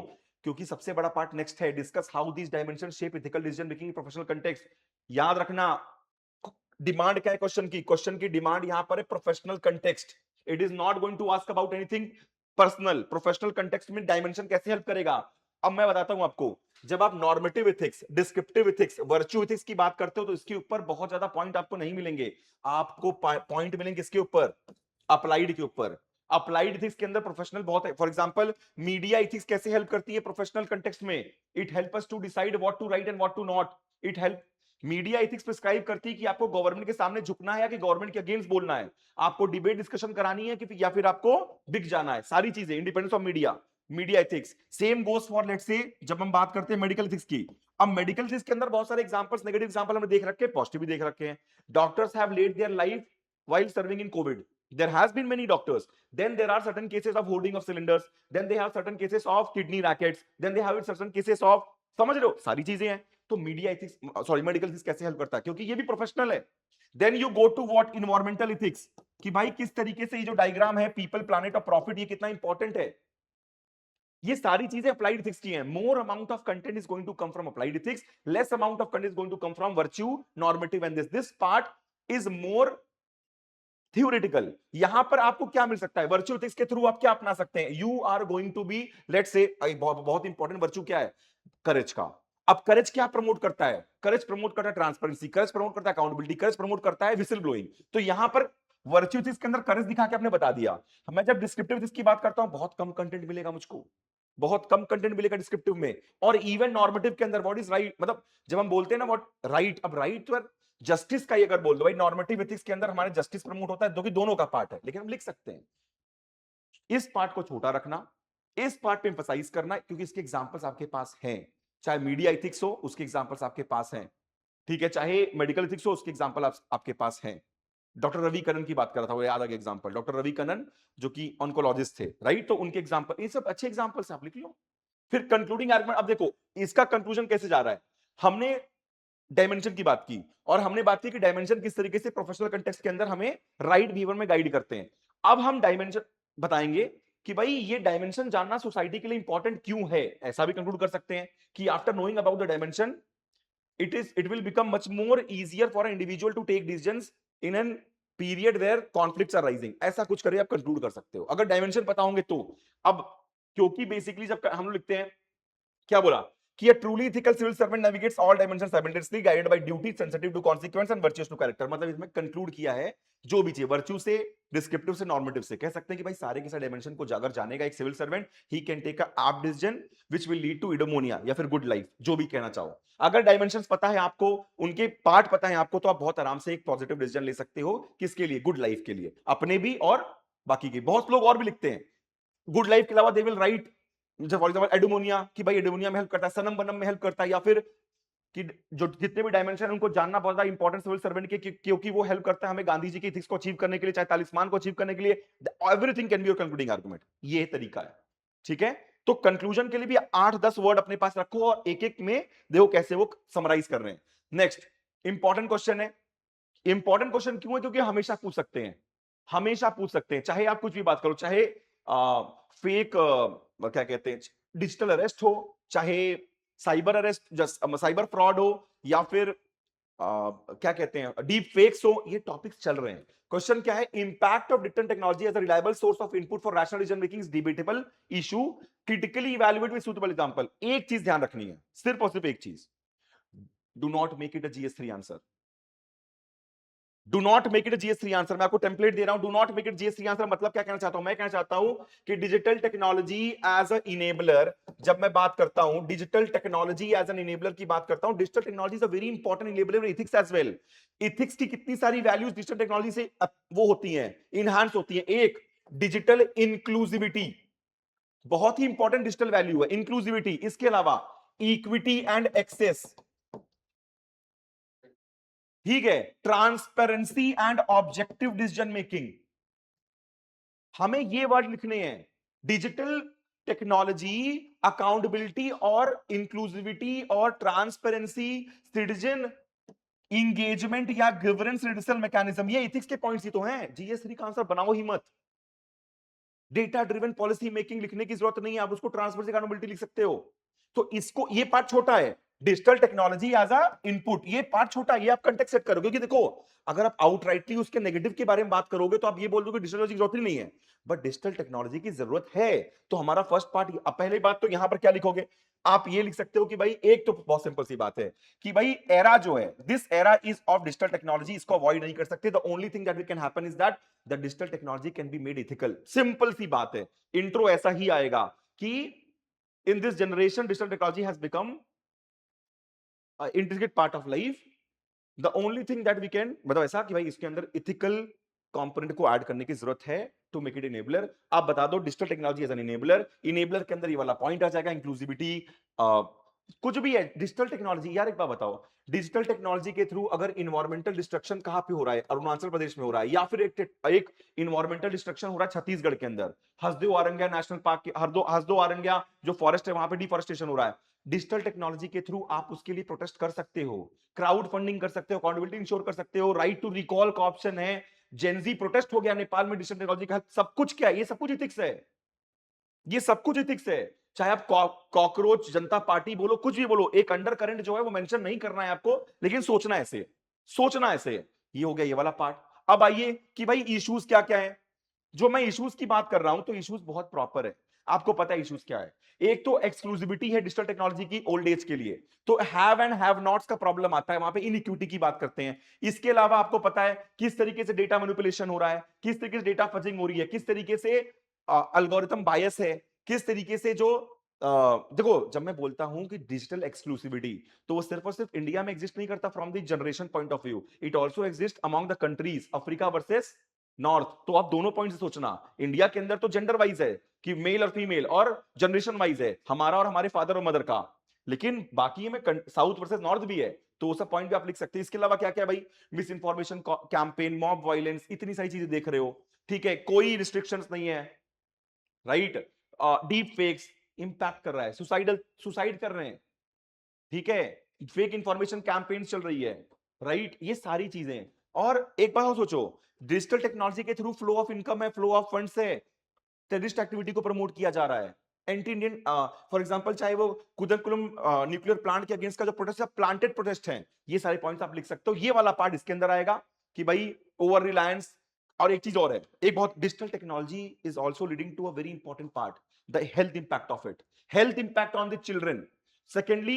क्योंकि सबसे बड़ा पार्ट नेक्स्ट है, discuss how these dimension shape ethical decision making in professional context. याद रखना डिमांड क्या है क्वेश्चन की, क्वेश्चन की डिमांड यहां पर है professional context. It is not going to ask about anything personal. Professional context में डायमेंशन कैसे हेल्प करेगा, अब मैं बताता हूं आपको। जब आप normative ethics, descriptive ethics, virtue ethics की बात करते हो, तो इसके ऊपर बहुत ज्यादा पॉइंट आपको नहीं मिलेंगे, आपको पॉइंट मिलेंगे किसके ऊपर, अप्लाइड के ऊपर। अप्लाइड एथिक्स के अंदर प्रोफेशनल बहुत है। फॉर एग्जांपल मीडिया एथिक्स कैसे हेल्प करती है प्रोफेशनल कंटेक्स्ट में, it help us to decide what to write and what to not. It help, media ethics prescribe करती है कि आपको गवर्नमेंट के सामने झुकना है या कि गवर्नमेंट के अगेंस्ट बोलना है, आपको डिबेट डिस्कशन करानी है कि या फिर आपको बिक जाना है, सारी चीजें independence of media, media ethics. Same goes for let's say जब हम बात करते हैं मेडिकल एथिक्स की। अब मेडिकल एथिक्स के अंदर बहुत सारे एग्जांपल्स, नेगेटिव एग्जांपल हमने देख रखे हैं, पॉजिटिव भी देख रखे हैं। Doctors have led their life while serving in covid, there has been many doctors, then there are certain cases of hoarding of cylinders, then they have certain cases of kidney rackets, then they have certain cases of, समझ रहे हो, सारी चीजें हैं। तो media ethics, sorry medical ethics कैसे हेल्प करता है, क्योंकि ये भी प्रोफेशनल है। Then you go to what, environmental ethics, कि भाई किस तरीके से ये जो डायग्राम है पीपल प्लानेट और प्रॉफिट, ये कितना इंपॉर्टेंट है। ये सारी चीजें अप्लाइड इथिक्स की हैं। More amount of content is going to come from applied ethics, less amount of content is going to come from virtue, normative and this part is more theoretical. यहां पर आपको क्या मिल सकता है, वर्च्यू एथिक्स के थ्रू आप क्या अपना सकते हैं, you are going to be, let's say, बहुत इंपॉर्टेंट वर्च्यू क्या है, करेज का। अब करेज क्या प्रमोट करता है, करेज प्रमोट करता है ट्रांसपेरेंसी, करेज प्रमोट करता है अकाउंटेबिलिटी, करेज प्रमोट करता है विसिल ब्लोइंग। तो यहां पर वर्च्यू एथिक्स के अंदर करेज दिखा के आपने बता दिया। मैं जब डिस्क्रिप्टिव एथिक्स की बात करता हूं, बहुत कम कंटेंट मिलेगा मुझको, बहुत कम कंटेंट मिलेगा डिस्क्रिप्टिव में। और इवन नॉर्मेटिव के अंदर व्हाट इज राइट, मतलब जब हम बोलते हैं ना व्हाट राइट, अब राइट पर जस्टिस का ही अगर बोल दो भाई, नॉर्मेटिव एथिक्स के अंदर हमारे जस्टिस प्रमोट होता है, जो कि दोनों का पार्ट है, लेकिन हम लिख सकते हैं इस पार्ट को छोटा रखना, इस पार्ट पे एम्फसाइज करना, क्योंकि इसके एग्जांपल्स आपके पास हैं। चाहे मीडिया एथिक्स हो, उसके एग्जांपल्स आपके पास हैं, ठीक है, चाहे मेडिकल एथिक्स हो, उसके एग्जांपल आपके पास हैं। डॉक्टर रवि कनन की बात कर रहा था, वो याद आ गया एग्जांपल, डॉक्टर रवि कनन जो कि ऑन्कोलॉजिस्ट थे, राइट, तो उनके एग्जांपल, ये सब अच्छे एग्जांपल्स आप लिख लो। फिर कंक्लूडिंग आर्गुमेंट, अब देखो इसका कंक्लूजन कैसे जा रहा है, हमने डायमेंशन की बात की, और हमने बात की कि डायमेंशन किस तरीके से प्रोफेशनल कंटेक्स्ट के अंदर हमें राइट बिहेवियर में गाइड करते हैं। अब हम डायमेंशन बताएंगे कि भाई ये डायमेंशन जानना सोसाइटी के लिए इंपॉर्टेंट क्यों है। ऐसा भी कंक्लूड कर सकते हैं कि after knowing about the dimension, it will become much more easier for an individual to take decisions in an period where conflicts are rising। ऐसा कुछ करके आप कंक्लूड कर सकते हो अगर डायमेंशन पता होंगे तो। अब क्योंकि बेसिकली जब हम लोग लिखते हैं, क्या बोला कि a truly ethical civil servant navigates all dimensions simultaneously, guided by duty, sensitive to consequence and virtuous to character। मतलब इसमें कंक्लूड किया है जो भी चाहिए, वर्च्यू से, डिस्क्रिप्टिव से, नॉर्मेटिव से, कह सकते हैं कि भाई सारे के सारे डायमेंशन को जाकर जानेगा एक civil servant, he can take a apt decision which will lead to eudaimonia या फिर गुड लाइफ, जो भी कहना चाहो। अगर डायमेंशंस पता है आपको, उनके पार्ट पता है आपको, तो आप बहुत आराम से एक पॉजिटिव डिसीजन ले सकते हो। किसके लिए, गुड लाइफ के लिए, अपने भी और बाकी के। बहुत लोग और भी लिखते हैं गुड लाइफ के अलावा, they will write for example eudaimonia, कि भाई एडोमोनिया में हेल्प करता है, सनम बनम में हेल्प करता है, या फिर कि जो जितने भी डायमेंशन है उनको जानना बहुत ज्यादा इंपॉर्टेंट सिविल सर्वेंट के, क्योंकि वो हेल्प करता है हमें गांधी जी की एथिक्स को अचीव करने के लिए, चाहे तालिस्मान को अचीव करने के लिए। Everything can be your concluding argument, ये तरीका है, ठीक है। तो कंक्लूजन के लिए भी 8-10 वर्ड अपने पास रखो, और एक एक में देखो कैसे वो समराइज कर रहे हैं। नेक्स्ट इंपॉर्टेंट क्वेश्चन है। इंपॉर्टेंट क्वेश्चन क्यों है, क्योंकि हमेशा पूछ सकते हैं, हमेशा पूछ सकते हैं, चाहे आप कुछ भी बात करो, चाहे फेक क्या कहते हैं, डिजिटल अरेस्ट हो, चाहे साइबर अरेस्ट, साइबर फ्रॉड हो, या फिर क्या कहते हैं डीप फेक्स हो, ये टॉपिक्स चल रहे हैं। क्वेश्चन क्या है, impact of digital technology as a reliable source of input for rational decision making is debatable issue, critically evaluate with suitable example. एक चीज ध्यान रखनी है, सिर्फ और सिर्फ एक चीज, do not make it a जीएस3 answer, do not make it जीएस3 आंसर। मैं आपको टेम्पलेट दे रहा हूं, डू नॉट मेक इट जीएस3 आंसर। मतलब क्या कहना चाहता हूं, मैं कहना चाहता हूं कि digital technology as a enabler, जब मैं बात करता हूं digital technology as an enabler की बात करता हूं, digital technology is a very important enabler in ethics as well. Ethics की कितनी सारी वैल्यूज डिजिटल टेक्नोलॉजी से वो होती हैं, इनहांस होती हैं। एक, डिजिटल इंक्लूसिविटी, बहुत ही इंपॉर्टेंट डिजिटल वैल्यू है इंक्लूसिविटी। इसके अलावा इक्विटी एंड एक्सेस, ठीक है, transparency and objective decision making. हमें ये वर्ड लिखने हैं, डिजिटल टेक्नोलॉजी, अकाउंटेबिलिटी और इंक्लूसिविटी और ट्रांसपेरेंसी, सिटीजन इंगेजमेंट या गवर्नेंस रिड्यूसल मैकेनिज्म, ये एथिक्स के पॉइंट्स ही तो हैं। जीएस3 का आंसर बनाओ ही मत। डेटा ड्रिवन पॉलिसी मेकिंग लिखने की जरूरत नहीं है, आप उसको ट्रांसपेरेंसी अकाउंटेबिलिटी लिख सकते हो। तो इसको, ये पार्ट छोटा है, digital technology as a input, ये पार्ट छोटा है, ये आप कंटेक्स्ट सेट करोगे। क्योंकि देखो, अगर आप आउटराइटली उसके नेगेटिव के बारे में बात करोगे तो आप ये बोल दोगे डिजिटल टेक्नोलॉजी की जरूरत ही नहीं है, बट डिजिटल टेक्नोलॉजी की जरूरत है। तो हमारा फर्स्ट पार्ट, पहले बात तो यहां पर क्या लिखोगे, आप ये लिख सकते हो कि भाई, एक तो बहुत सिंपल सी बात है कि भाई एरा जो है, this era is of digital technology, इसको अवॉइड नहीं कर सकते। The only thing that we can happen is that the digital technology can be made ethical. Simple सी बात है, इंट्रो ऐसा ही आएगा कि in this generation digital technology has become integrated part of life. The only thing that we can, मतलब ऐसा कि भाई इसके अंदर इथिकल कंपोनेंट को ऐड करने की जरूरत है टू मेक इट इनेबलर। आप बता दो digital technology as an enabler, enabler के अंदर ये वाला पॉइंट आ जाएगा, इंक्लूसिविटी, कुछ भी है डिजिटल टेक्नोलॉजी। यार एक बात बताओ, डिजिटल टेक्नोलॉजी के थ्रू अगर इन्वायरमेंटल डिस्ट्रक्शन कहां पे हो रहा है, अरुणाचल प्रदेश में हो रहा है, या फिर एक इन्वायरमेंटल डिस्ट्रक्शन हो रहा है छत्तीसगढ़ के अंदर, हसदेव आरंगिया नेशनल पार्क, हसदो आरंगिया जो फॉरेस्ट है वहां पे डिफॉरेस्टेशन हो रहा है, डिजिटल टेक्नोलॉजी के थ्रू आप उसके लिए प्रोटेस्ट कर सकते हो, क्राउड फंडिंग कर सकते हो, अकाउंटेबिलिटी इंश्योर कर सकते हो, राइट टू रिकॉल का ऑप्शन है, जेनजी प्रोटेस्ट हो गया नेपाल में डिजिटल टेक्नोलॉजी का, सब कुछ क्या है, ये सब कुछ इथिक्स है, ये सब कुछ इथिक्स है। चाहे आप कॉकरोच जनता पार्टी बोलो, कुछ भी बोलो, एक अंडर करंट जो है वो मेंशन नहीं करना है आपको, लेकिन सोचना ऐसे, सोचना ऐसे। ये हो गया ये वाला पार्ट। अब आइए कि भाई इश्यूज क्या क्या है। जो मैं इश्यूज की बात कर रहा हूं तो इश्यूज बहुत प्रॉपर है, आपको पता है इश्यूज क्या है। एक तो एक्सक्लूसिविटी है डिजिटल टेक्नोलॉजी की ओल्ड एज के लिए, तो हैव एंड हैव नॉट्स का प्रॉब्लम आता है, वहां पे इनइक्विटी की बात करते हैं। इसके अलावा आपको पता है किस तरीके से डेटा मैनिपुलेशन हो रहा है, किस तरीके से डेटा फजिंग हो रही है, किस तरीके से अल्गोरिथम बायस है, किस तरीके से जो देखो जब मैं बोलता हूं कि डिजिटल एक्सक्लूसिविटी, तो वो सिर्फ और सिर्फ इंडिया में एग्जिस्ट नहीं करता from the generation point of view, it also exist among the countries Africa versus north. तो आप दोनों पॉइंट से सोचना, इंडिया के अंदर तो जेंडर वाइज है कि मेल और फीमेल, और जनरेशन वाइज है हमारा और हमारे फादर और मदर का, लेकिन बाकी में साउथ वर्सेस नॉर्थ भी है, तो वो सब पॉइंट भी आप लिख सकते हैं। इसके अलावा क्या क्या भाई, miss information campaign, mob violence, इतनी सारी चीजें देख रहे हो, ठीक है, कोई रिस्ट्रिक्शंस नहीं है, राइट। डीप फेक्स इंपैक्ट कर रहा है, सुसाइड कर रहे हैं, ठीक है, फेक इंफॉर्मेशन कैंपेन चल रही है, राइट, ये सारी चीजें। और एक बात और सोचो, डिजिटल टेक्नोलॉजी के थ्रू फ्लो ऑफ इनकम है, फ्लो ऑफ फंड्स है, टेररिस्ट एक्टिविटी को प्रमोट किया जा रहा है, एंटी इंडियन, फॉर एग्जांपल चाहे वो कुदनकुलम न्यूक्लियर प्लांट के अगेंस्ट का जो प्रोटेस्ट है, प्लांटेड प्रोटेस्ट है, ये सारे पॉइंट्स आप लिख सकते हो। ये वाला पार्ट इसके अंदर आएगा कि भाई ओवर रिलायंस। और एक चीज और है, एक बहुत, digital technology is also leading to a very important part, the health impact of it, health impact on the children. Secondly,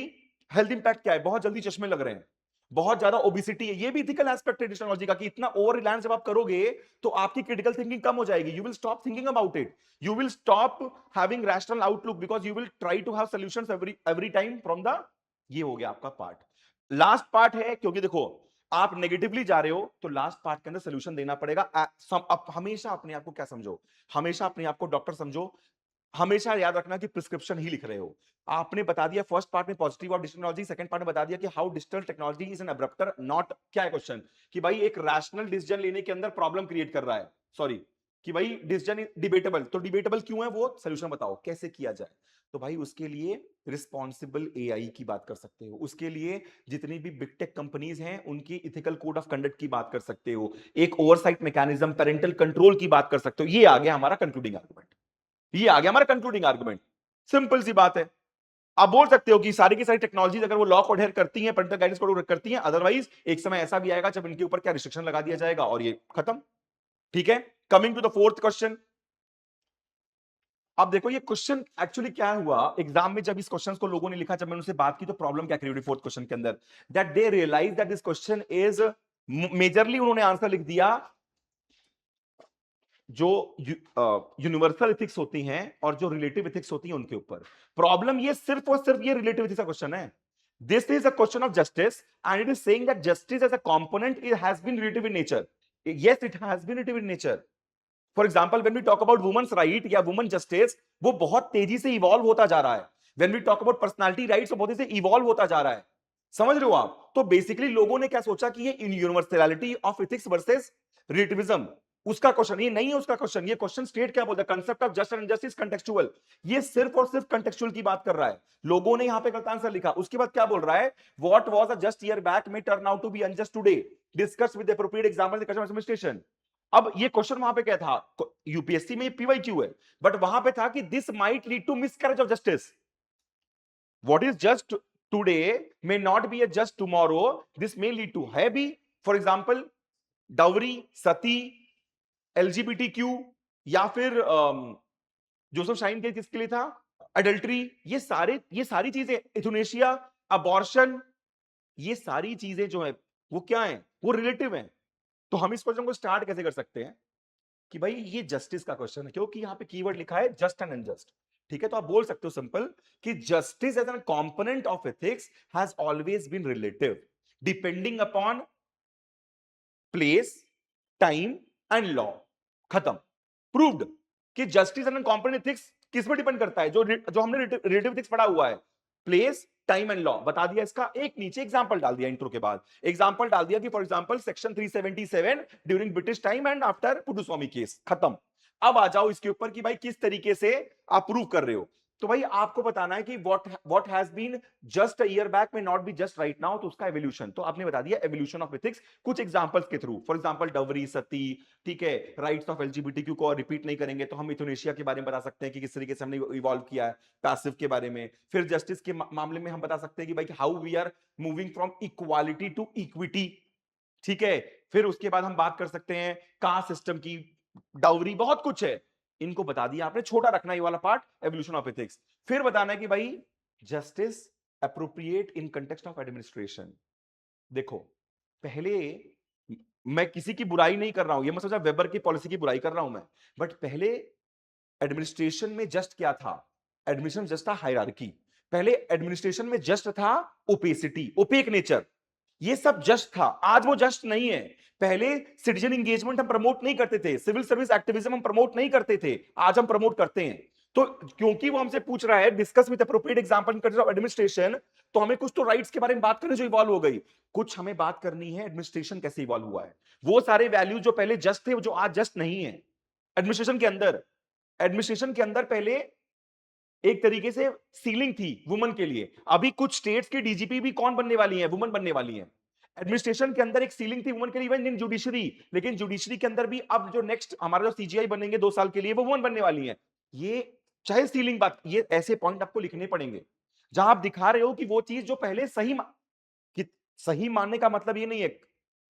health impact क्या है, बहुत जल्दी चश्मे लग रहे हैं, बहुत ज्यादा ओबिसिटी है, ये भी इथिकल एस्पेक्ट है टेक्नोलॉजी का, कि इतना ओवर रिलायंस जब आप करोगे तो आपकी क्रिटिकल थिंकिंग कम हो जाएगी, you will stop thinking about it, you will stop having rational outlook because you will try to have solutions every time from the, ये हो गया आपका पार्ट। लास्ट पार्ट है, क्योंकि देखो आप नेगेटिवली जा रहे हो तो लास्ट पार्ट के अंदर सोल्यूशन देना पड़ेगा। हमेशा अपने आप को क्या समझो, हमेशा अपने आप को डॉक्टर समझो, हमेशा याद रखना कि प्रिस्क्रिप्शन ही लिख रहे हो। आपने बता दिया फर्स्ट पार्ट में positive of digital technology, second part में बता दिया कि how digital technology is an abruptor, not, क्या है क्वेश्चन, कि भाई एक रैशनल डिसीजन लेने के अंदर प्रॉब्लम क्रिएट कर रहा है, सॉरी, कि भाई डिसीजन डिबेटेबल, तो डिबेटेबल क्यों है, वो सोल्यूशन बताओ कैसे किया जाए। तो भाई उसके लिए रिस्पॉन्सिबल एआई की बात कर सकते हो, उसके लिए जितनी भी बिग टेक कंपनीज हैं उनकी इथिकल कोड ऑफ कंडक्ट की बात कर सकते हो, एक ओवरसाइट मैकेनिज्म, पेरेंटल कंट्रोल की बात कर सकते हो। ये आ गया हमारा कंक्लूडिंग आर्गुमेंट, ये आ गया हमारा कंक्लूडिंग आर्गुमेंट। सिंपल सी बात है, आप बोल सकते हो कि सारी की सारी टेक्नोलॉजीज अगर वो लॉ को अडहेयर करती हैं, पेरेंटल गाइडेंस को करती हैं, अदरवाइज एक समय ऐसा भी आएगा जब इनके ऊपर क्या रिस्ट्रिक्शन लगा दिया जाएगा और ये खत्म, ठीक है। Coming to the fourth question, अब देखो ये क्वेश्चन एक्चुअली क्या हुआ एग्जाम में, जब इस क्वेश्चन को लोगों ने लिखा, जब मैंने उनसे बात की, तो प्रॉब्लम क्या क्रिएट हुई फोर्थ क्वेश्चन के अंदर, that they realise that this question is, majorly उन्होंने आंसर लिख दिया जो यूनिवर्सल इथिक्स होती हैं और जो रिलेटिव इथिक्स होती हैं उनके ऊपर। प्रॉब्लम ये सिर्फ और सिर्फ ये रिलेटिव इथिक्स का क्वेश्चन है, this is a question of justice and it is saying that justice as a component it has been relative in nature, yes it has been relative in nature. For example when we talk about women's right या वुमेन जस्टिस, वो बहुत तेजी से इवॉल्व होता जा रहा है। When we talk about personality rights, वो बहुत तेजी से इवॉल्व होता जा रहा है, समझ रहे हो आप। तो बेसिकली लोगों ने क्या सोचा कि ये in universality of ethics versus relativism, उसका क्वेश्चन ये नहीं है, उसका क्वेश्चन, ये क्वेश्चन स्टेट क्या बोलता है, concept of just and injustice contextual, ये सिर्फ और सिर्फ कंटेक्चुअल की बात कर रहा है। लोगों ने यहां पे गलत आंसर लिखा। उसके बाद क्या बोल रहा है, what was a just year back may turn out to be unjust today, discuss with appropriate example the customer administration. अब ये क्वेश्चन वहां पे क्या था, यूपीएससी में पीवाईक्यू है, बट वहां पे था कि this might lead to miscarriage of justice, what is just today may not be a just tomorrow, this may lead to है बी, for example dowry, sati, LGBTQ, या फिर जोसेफ शाइन के किसके लिए था, अडल्ट्री, ये सारी चीजें, इथुनेशिया, अबॉर्शन, ये सारी चीजें जो है वो क्या है, वो रिलेटिव है। तो हम इस क्वेश्चन को स्टार्ट कैसे कर सकते हैं कि भाई ये जस्टिस का क्वेश्चन है, क्योंकि यहां पे कीवर्ड लिखा है जस्ट एंड अनजस्ट, ठीक है। तो आप बोल सकते हो सिंपल कि justice as an component of ethics has always been relative depending upon place, time and law, खत्म, प्रूव्ड। कि जस्टिस एंड कंपोनेंट एथिक्स किस पे डिपेंड करता है, जो हमने रिलेटिव एथिक्स पढ़ा हुआ है, प्लेस, टाइम एंड लॉ, बता दिया। इसका एक नीचे एग्जांपल डाल दिया, इंट्रो के बाद एग्जांपल डाल दिया कि for example section 377 during British time and after Puttaswamy case, खत्म। अब आ जाओ इसके ऊपर कि भाई किस तरीके से आप प्रूव कर रहे हो। तो भाई आपको बताना है कि what has been just a year back may not be just right now, तो उसका एवोल्यूशन तो आपने बता दिया, एवोल्यूशन ऑफ एथिक्स कुछ एग्जांपल्स के थ्रू। फॉर एग्जांपल डवरी, सती, ठीक है, राइट्स ऑफ एलजीबीटीक्यू को रिपीट नहीं करेंगे तो हम इथोनेशिया के बारे में बता सकते हैं कि किस तरीके से हमने इवॉल्व किया है, पैसिव के बारे में। फिर जस्टिस के मामले में हम बता सकते हैं कि भाई how we are moving from equality to equity, ठीक है। फिर उसके बाद हम बात कर सकते हैं कास्ट सिस्टम की, डाउरी, बहुत कुछ है। इनको बता दिया आपने, छोटा रखना ये वाला पार्ट, एवोल्यूशन ऑफ एथिक्स। फिर बताना है कि भाई justice appropriate in context of administration. देखो पहले मैं किसी की बुराई नहीं कर रहा हूं, ये मैं सोचा वेबर की पॉलिसी की बुराई कर रहा हूं मैं, बट पहले एडमिनिस्ट्रेशन में जस्ट क्या था? एडमिनिस्ट्रेशन जस्ट था हायरार्की। पहले एडमिनिस्ट्रेशन में जस्ट था ओपेसिटी, ओपेक नेचर, ये सब जस्ट था। आज वो जस्ट नहीं है। पहले सिटीजन इंगेजमेंट हम प्रमोट नहीं करते थे, सिविल सर्विस एक्टिविज्म हम प्रमोट नहीं करते थे, आज हम प्रमोट करते हैं। तो क्योंकि वो हमसे पूछ रहा है discuss with appropriate example in context of administration, तो हमें कुछ तो राइट्स के बारे में बात करनी जो इवॉल्व हो गई, कुछ हमें बात करनी है एडमिनिस्ट्रेशन कैसे इवॉल्व हुआ है। वो सारे वैल्यू जो पहले जस्ट थे जो आज जस्ट नहीं है। एडमिनिस्ट्रेशन के अंदर, एडमिनिस्ट्रेशन के अंदर पहले एक तरीके से सीलिंग थी वुमन के लिए, अभी कुछ स्टेट्स की डीजीपी भी कौन बनने वाली है? वुमन बनने वाली है। एडमिनिस्ट्रेशन के अंदर एक सीलिंग थी वुमन के लिए, इवन इन जुडिशरी, लेकिन जुडिशरी के अंदर भी अब जो नेक्स्ट हमारा जो सीजीआई बनेंगे 2 साल के लिए, वो वुमन बनने वाली है। ये चाहे सीलिंग बात, ये ऐसे पॉइंट आपको लिखने पड़ेंगे जहां आप दिखा रहे हो कि वो चीज जो पहले सही कि सही मानने का मतलब ये नहीं है,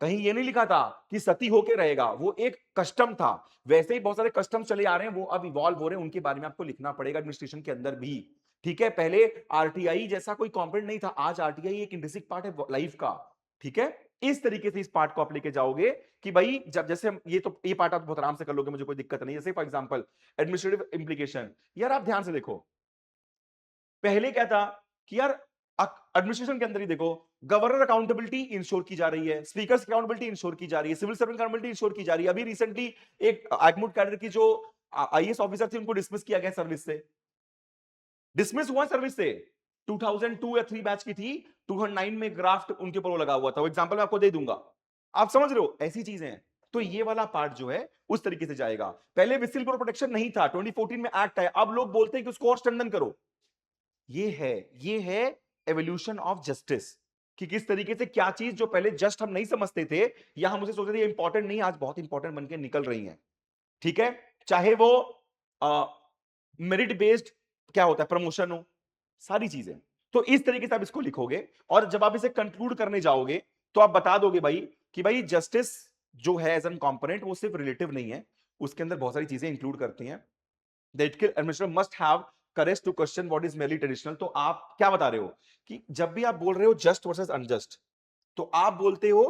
कहीं ये नहीं लिखा था कि सती होके रहेगा, वो एक कस्टम था। वैसे ही बहुत सारे कस्टम चले आ रहे हैं, वो अब इवॉल्व हो रहे हैं, उनके बारे में आपको लिखना पड़ेगा एडमिनिस्ट्रेशन के अंदर भी, ठीक है। पहले आरटीआई जैसा कोई कंपोनेंट नहीं था, आज आरटीआई एक इंट्रिंसिक पार्ट है लाइफ का, ठीक है। इस तरीके से इस पार्ट को आप लेके जाओगे कि भाई जब जैसे ये पार्ट आप बहुत आराम से कर लोगे, मुझे कोई दिक्कत नहीं। जैसे फॉर एग्जांपल एडमिनिस्ट्रेटिव इंप्लीकेशन, यार आप ध्यान से देखो, पहले क्या था कि यार एडमिनिस्ट्रेशन के अंदर ही देखो, गवर्नर अकाउंटेबिलिटी इंश्योर की जा रही है, स्पीकर अकाउंटेबिलिटी इंश्योर की जा रही है, सिविल सर्वेंट अकाउंटेबिलिटी इंश्योर की जा रही है। अभी रिसेंटली एक एग्मूट कैडर की जो आईएएस ऑफिसर थे, उनको डिसमिस किया गया सर्विस से, डिसमिस हुआ सर्विस से। 2002 या 3 बैच की थी, 2009 में ग्राफ्ट उनके ऊपर वो लगा हुआ था, वो एग्जांपल मैं आपको दे दूंगा, आप समझ रहे हो, ऐसी चीजें हैं। तो ये वाला पार्ट जो है उस तरीके से जाएगा। पहले विसिल ब्लोअर प्रोटेक्शन नहीं था, 2014 में एक्ट है, अब लोग बोलते हैं कि उसको और स्ट्रेंथन करो। ये है एवोल्यूशन ऑफ जस्टिस, कि किस तरीके से क्या चीज जो पहले जस्ट हम नहीं समझते थे या हम उसे सोचते थे इंपॉर्टेंट नहीं, आज बहुत इंपॉर्टेंट बनके निकल रही हैं, ठीक है। चाहे वो मेरिट बेस्ड क्या होता है, प्रमोशन हो, सारी चीजें। तो इस तरीके से आप इसको लिखोगे, और जब आप इसे कंक्लूड करने जाओगे तो आप बता दोगे भाई कि भाई जस्टिस जो है एज एन कंपोनेंट, वो सिर्फ रिलेटिव नहीं है, उसके अंदर बहुत सारी चीजें इंक्लूड करती हैं। The ethical administrator must have courage to question what is merely traditional। तो आप क्या बता रहे हो कि जब भी आप बोल रहे हो जस्ट वर्सेस अनजस्ट, तो आप बोलते हो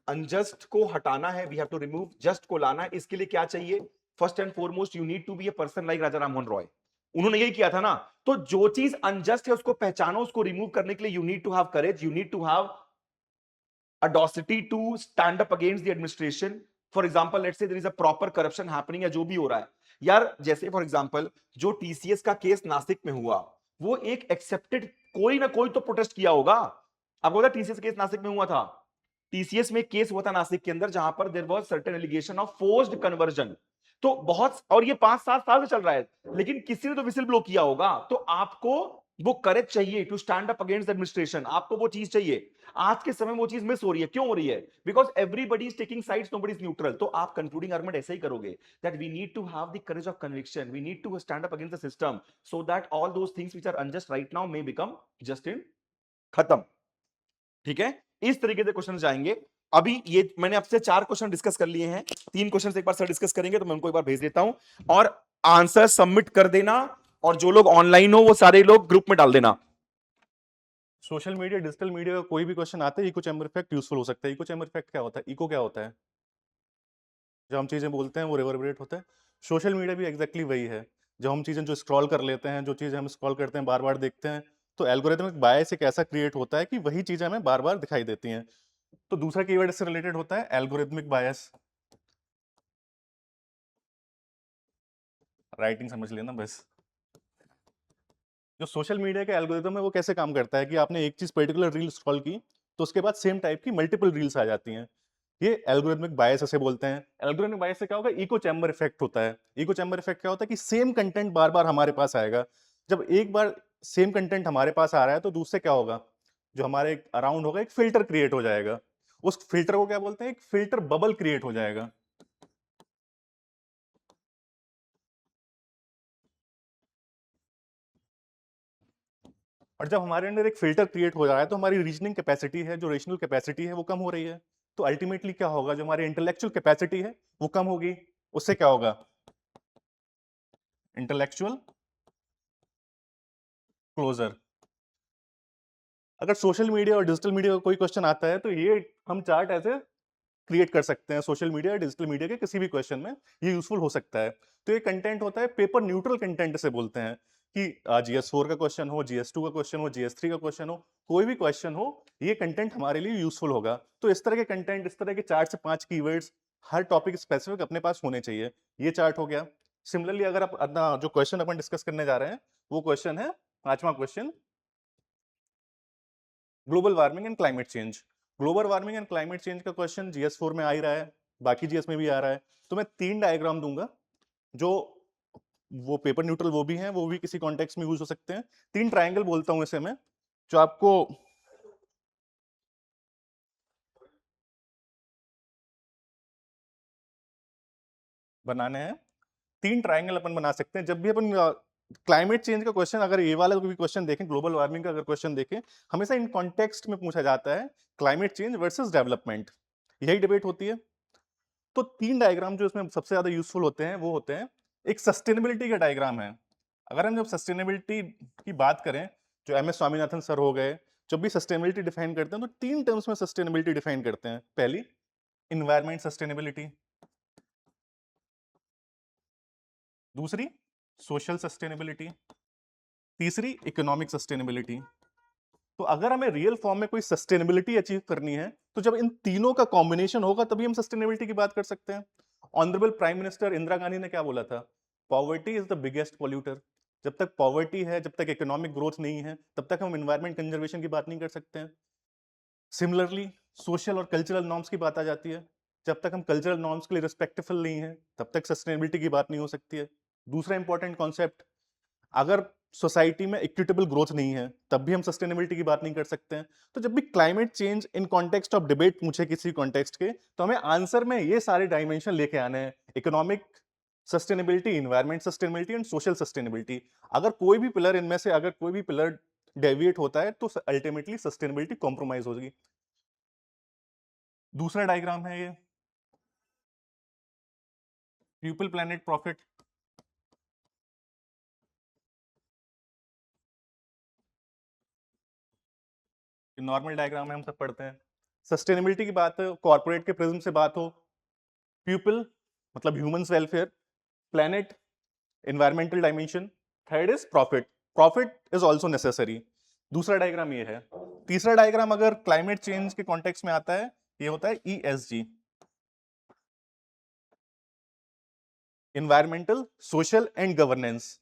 अनजस्ट को हटाना है, we have to remove, just को लाना है। इसके लिए क्या चाहिए? First and foremost you need to be a person like Raja Rammohan Roy, उन्होंने यही किया था ना। तो जो चीज अनजस्ट है उसको पहचानो, उसको रिमूव करने के लिए you need to have courage, you need to have audacity to stand up against the administration. For example let's say there is a proper corruption happening, या जो भी हो रहा है यार, जैसे फॉर एग्जांपल जो टीसीएस का केस नासिक में हुआ, वो एक एक्सेप्टेड, कोई ना कोई तो प्रोटेस्ट किया होगा। आपको पता टीसीएस केस नासिक में हुआ था, टीसीएस में केस हुआ था नासिक के अंदर, जहां पर there was certain allegation of forced conversion. तो बहुत, और ये 5-7 साल से चल रहा है, लेकिन किसी ने तो विसिल ब्लो किया होगा। तो आपको वो करेज चाहिए to stand up against administration, आपको वो चीज चाहिए। आज के समय में वो चीज मिस हो रही है, क्यों हो रही है? Because everybody is taking sides, nobody is neutral. तो आप कंक्लूडिंग आर्गुमेंट ऐसे ही करोगे that we need to have the courage of conviction, we need to stand up against the system, so that all those things which are unjust right now may become just in, खत्म, ठीक है। इस तरीके से क्वेश्चन जाएंगे। अभी ये मैंने आपसे 4 क्वेश्चन डिस्कस कर लिए हैं, 3 क्वेश्चन एक बार सर डिस्कस करेंगे, तो मैं उनको एक बार भेज देता हूं, और आंसर सबमिट कर देना, और जो लोग ऑनलाइन हो वो सारे लोग ग्रुप में डाल देना। सोशल मीडिया, डिजिटल मीडिया का कोई भी क्वेश्चन आता है, इको चैम्बर इफेक्ट यूजफुल हो सकता है। इको चैम्बर इफेक्ट क्या होता है? इको क्या होता है? जब हम चीज़ें बोलते हैं वो रिवर्बरेट होता है। सोशल मीडिया भी एग्जैक्टली वही है। जब हम चीज़ें जो स्क्रॉल कर लेते हैं, जो चीज़ें हम स्क्रॉल करते हैं, बार बार देखते हैं, तो एल्गोरिथमिक बायस एक ऐसा क्रिएट होता है कि वही चीज़ें हमें बार बार दिखाई देती हैं। तो दूसरा कीवर्ड इससे रिलेटेड होता है एल्गोरिथमिक बायस। राइटिंग समझ लेना बस। जो सोशल मीडिया का एल्गोरिथम है वो कैसे काम करता है कि आपने एक चीज़ पर्टिकुलर रील स्क्रॉल की, तो उसके बाद सेम टाइप की मल्टीपल रील्स आ जाती हैं। ये एल्गोरिथमिक बायस ऐसे बोलते हैं। एल्गोरिथमिक बायस से क्या होगा, इको चैम्बर इफेक्ट होता है। इको चैम्बर इफेक्ट क्या होता है कि सेम कंटेंट बार बार हमारे पास आएगा। जब एक बार सेम कंटेंट हमारे पास आ रहा है तो दूसरे क्या होगा, जो हमारे अराउंड होगा एक फिल्टर क्रिएट हो जाएगा। उस फिल्टर को क्या बोलते हैं, एक फिल्टर बबल क्रिएट हो जाएगा। और जब हमारे अंदर एक फिल्टर क्रिएट हो रहा है तो हमारी रीजनिंग कैपेसिटी है, जो रीजनल कैपेसिटी है वो कम हो रही है। तो अल्टीमेटली क्या होगा, जो हमारी इंटेलेक्चुअल कैपेसिटी है वो कम होगी। उससे क्या होगा, इंटेलेक्चुअल क्लोजर। अगर सोशल मीडिया और डिजिटल मीडिया का कोई क्वेश्चन आता है तो ये हम चार्ट ऐसे क्रिएट कर सकते हैं। सोशल मीडिया या डिजिटल मीडिया के किसी भी क्वेश्चन में ये यूजफुल हो सकता है। तो ये कंटेंट होता है पेपर न्यूट्रल कंटेंट से बोलते हैं कि GS4 का क्वेश्चन हो, GS2 का क्वेश्चन हो, GS3 का क्वेश्चन हो, कोई भी क्वेश्चन हो, ये कंटेंट हमारे लिए यूजफुल होगा। तो इस तरह के कंटेंट, इस तरह के 4 से 5 कीवर्ड्स हर टॉपिक स्पेसिफिक अपने पास होने चाहिए। ये चार्ट हो गया। सिमिलरली अगर आप अपना जो क्वेश्चन अपन डिस्कस करने जा रहे हैं वो क्वेश्चन है 5वां question, global warming and climate change. Global warming and climate change का क्वेश्चन GS4 में आ ही रहा है, बाकी GS में भी आ रहा है। तो मैं 3 डायग्राम दूंगा, जो वो पेपर न्यूट्रल वो भी हैं, वो भी किसी कॉन्टेक्स्ट में यूज हो सकते हैं। 3 ट्रायंगल बोलता हूं इसे मैं, जो आपको बनाने हैं। 3 ट्रायंगल अपन बना सकते हैं जब भी अपन क्लाइमेट चेंज का क्वेश्चन, अगर ये वाला कोई भी क्वेश्चन देखें, ग्लोबल वार्मिंग का अगर क्वेश्चन देखें, हमेशा इन कॉन्टेक्स्ट में पूछा जाता है क्लाइमेट चेंज वर्सेस डेवलपमेंट, यही डिबेट होती है। तो 3 डायग्राम जो इसमें सबसे ज्यादा यूजफुल होते हैं वो होते हैं, एक सस्टेनेबिलिटी का डायग्राम है। अगर हम जब सस्टेनेबिलिटी की बात करें, जो MS स्वामीनाथन सर हो गए, जब भी सस्टेनेबिलिटी डिफाइन करते हैं तो 3 टर्म्स में सस्टेनेबिलिटी डिफाइन करते हैं। पहली, इन्वायरमेंट सस्टेनेबिलिटी। दूसरी, सोशल सस्टेनेबिलिटी। तीसरी, इकोनॉमिक सस्टेनेबिलिटी। तो अगर हमें रियल फॉर्म में कोई सस्टेनेबिलिटी अचीव करनी है तो जब इन तीनों का कॉम्बिनेशन होगा तभी हम सस्टेनेबिलिटी की बात कर सकते हैं। Honourable prime minister Indira Gandhi ने क्या बोला था, poverty is the biggest polluter. जब तक पॉवर्टी है, जब तक इकोनॉमिक ग्रोथ नहीं है, तब तक हम इन्वायरमेंट कंजर्वेशन की बात नहीं कर सकते हैं। सिमिलरली सोशल और कल्चरल नॉर्म्स की बात आ जाती है। जब तक हम कल्चरल नॉर्म्स के लिए रिस्पेक्टफुल नहीं है, तब तक सस्टेनेबिलिटी की बात नहीं हो सकती है। दूसरा इंपॉर्टेंट कॉन्सेप्ट, अगर सोसाइटी में इक्विटेबल ग्रोथ नहीं है तब भी हम सस्टेनेबिलिटी की बात नहीं कर सकते हैं। तो जब भी climate change in context of debate पूछे किसी कॉन्टेक्स्ट के, तो हमें आंसर में ये सारे डायमेंशन लेके आने हैं, economic sustainability, environment sustainability and social sustainability. अगर कोई भी पिलर इनमें से, अगर कोई भी पिलर डेविएट होता है तो अल्टीमेटली सस्टेनेबिलिटी कॉम्प्रोमाइज होगी। दूसरा डायग्राम है ये, people planet profit. Normal diagram है, हम सब पढ़ते हैं। सस्टेनेबिलिटी की बात है, कॉर्पोरेट के प्रिज्म से बात हो, पीपल मतलब humans welfare, planet environmental dimension, third is profit, profit is also necessary. दूसरा डायग्राम ये है। तीसरा डायग्राम अगर क्लाइमेट चेंज के कॉन्टेक्स्ट में आता है, ये होता है ESG, environmental social and governance.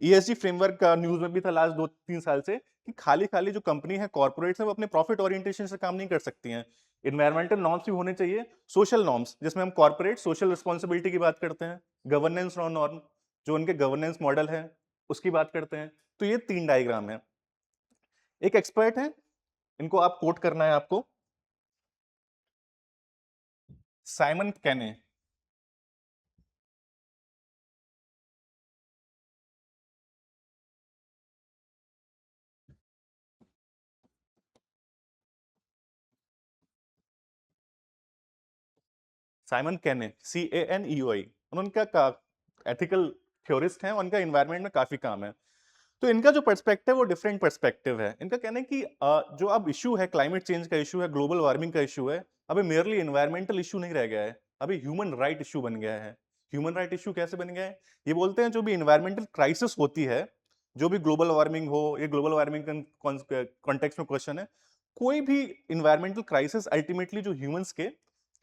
ESG framework का न्यूज में भी था लास्ट 2-3 साल से कि खाली खाली जो कंपनी है, कॉर्पोरेट्स है, वो अपने प्रॉफिट ओरिएंटेशन से काम नहीं कर सकती हैं। इन्वायरमेंटल नॉर्म्स भी होने चाहिए, सोशल नॉर्म्स जिसमें हम कॉर्पोरेट सोशल रिस्पॉन्सिबिलिटी की बात करते हैं, गवर्नेंस नॉर्म जो उनके गवर्नेंस मॉडल है उसकी बात करते हैं। तो ये 3 डायग्राम है। एक एक्सपर्ट है, इनको आप कोट करना है आपको, साइमन कैने। साइमन कैने, CANEOI, उनका एथिकल थ्योरिस्ट है, उनका इन्वायरमेंट में काफी काम है। तो इनका जो पर्सपेक्टिव वो डिफरेंट पर्सपेक्टिव है। इनका कहना है कि जो अब इशू है, क्लाइमेट चेंज का इशू है, ग्लोबल वार्मिंग का इशू है, अभी मेयरली इन्वायरमेंटल इशू नहीं रह गया है, अभी ह्यूमन राइट इशू बन गया है। ह्यूमन राइट इशू कैसे बन गया है, ये बोलते हैं जो भी इन्वायरमेंटल क्राइसिस होती है, जो भी ग्लोबल वार्मिंग हो, ये ग्लोबल वार्मिंग कॉन्टेक्स्ट में क्वेश्चन है, कोई भी इन्वायरमेंटल क्राइसिस अल्टीमेटली जो ह्यूमंस के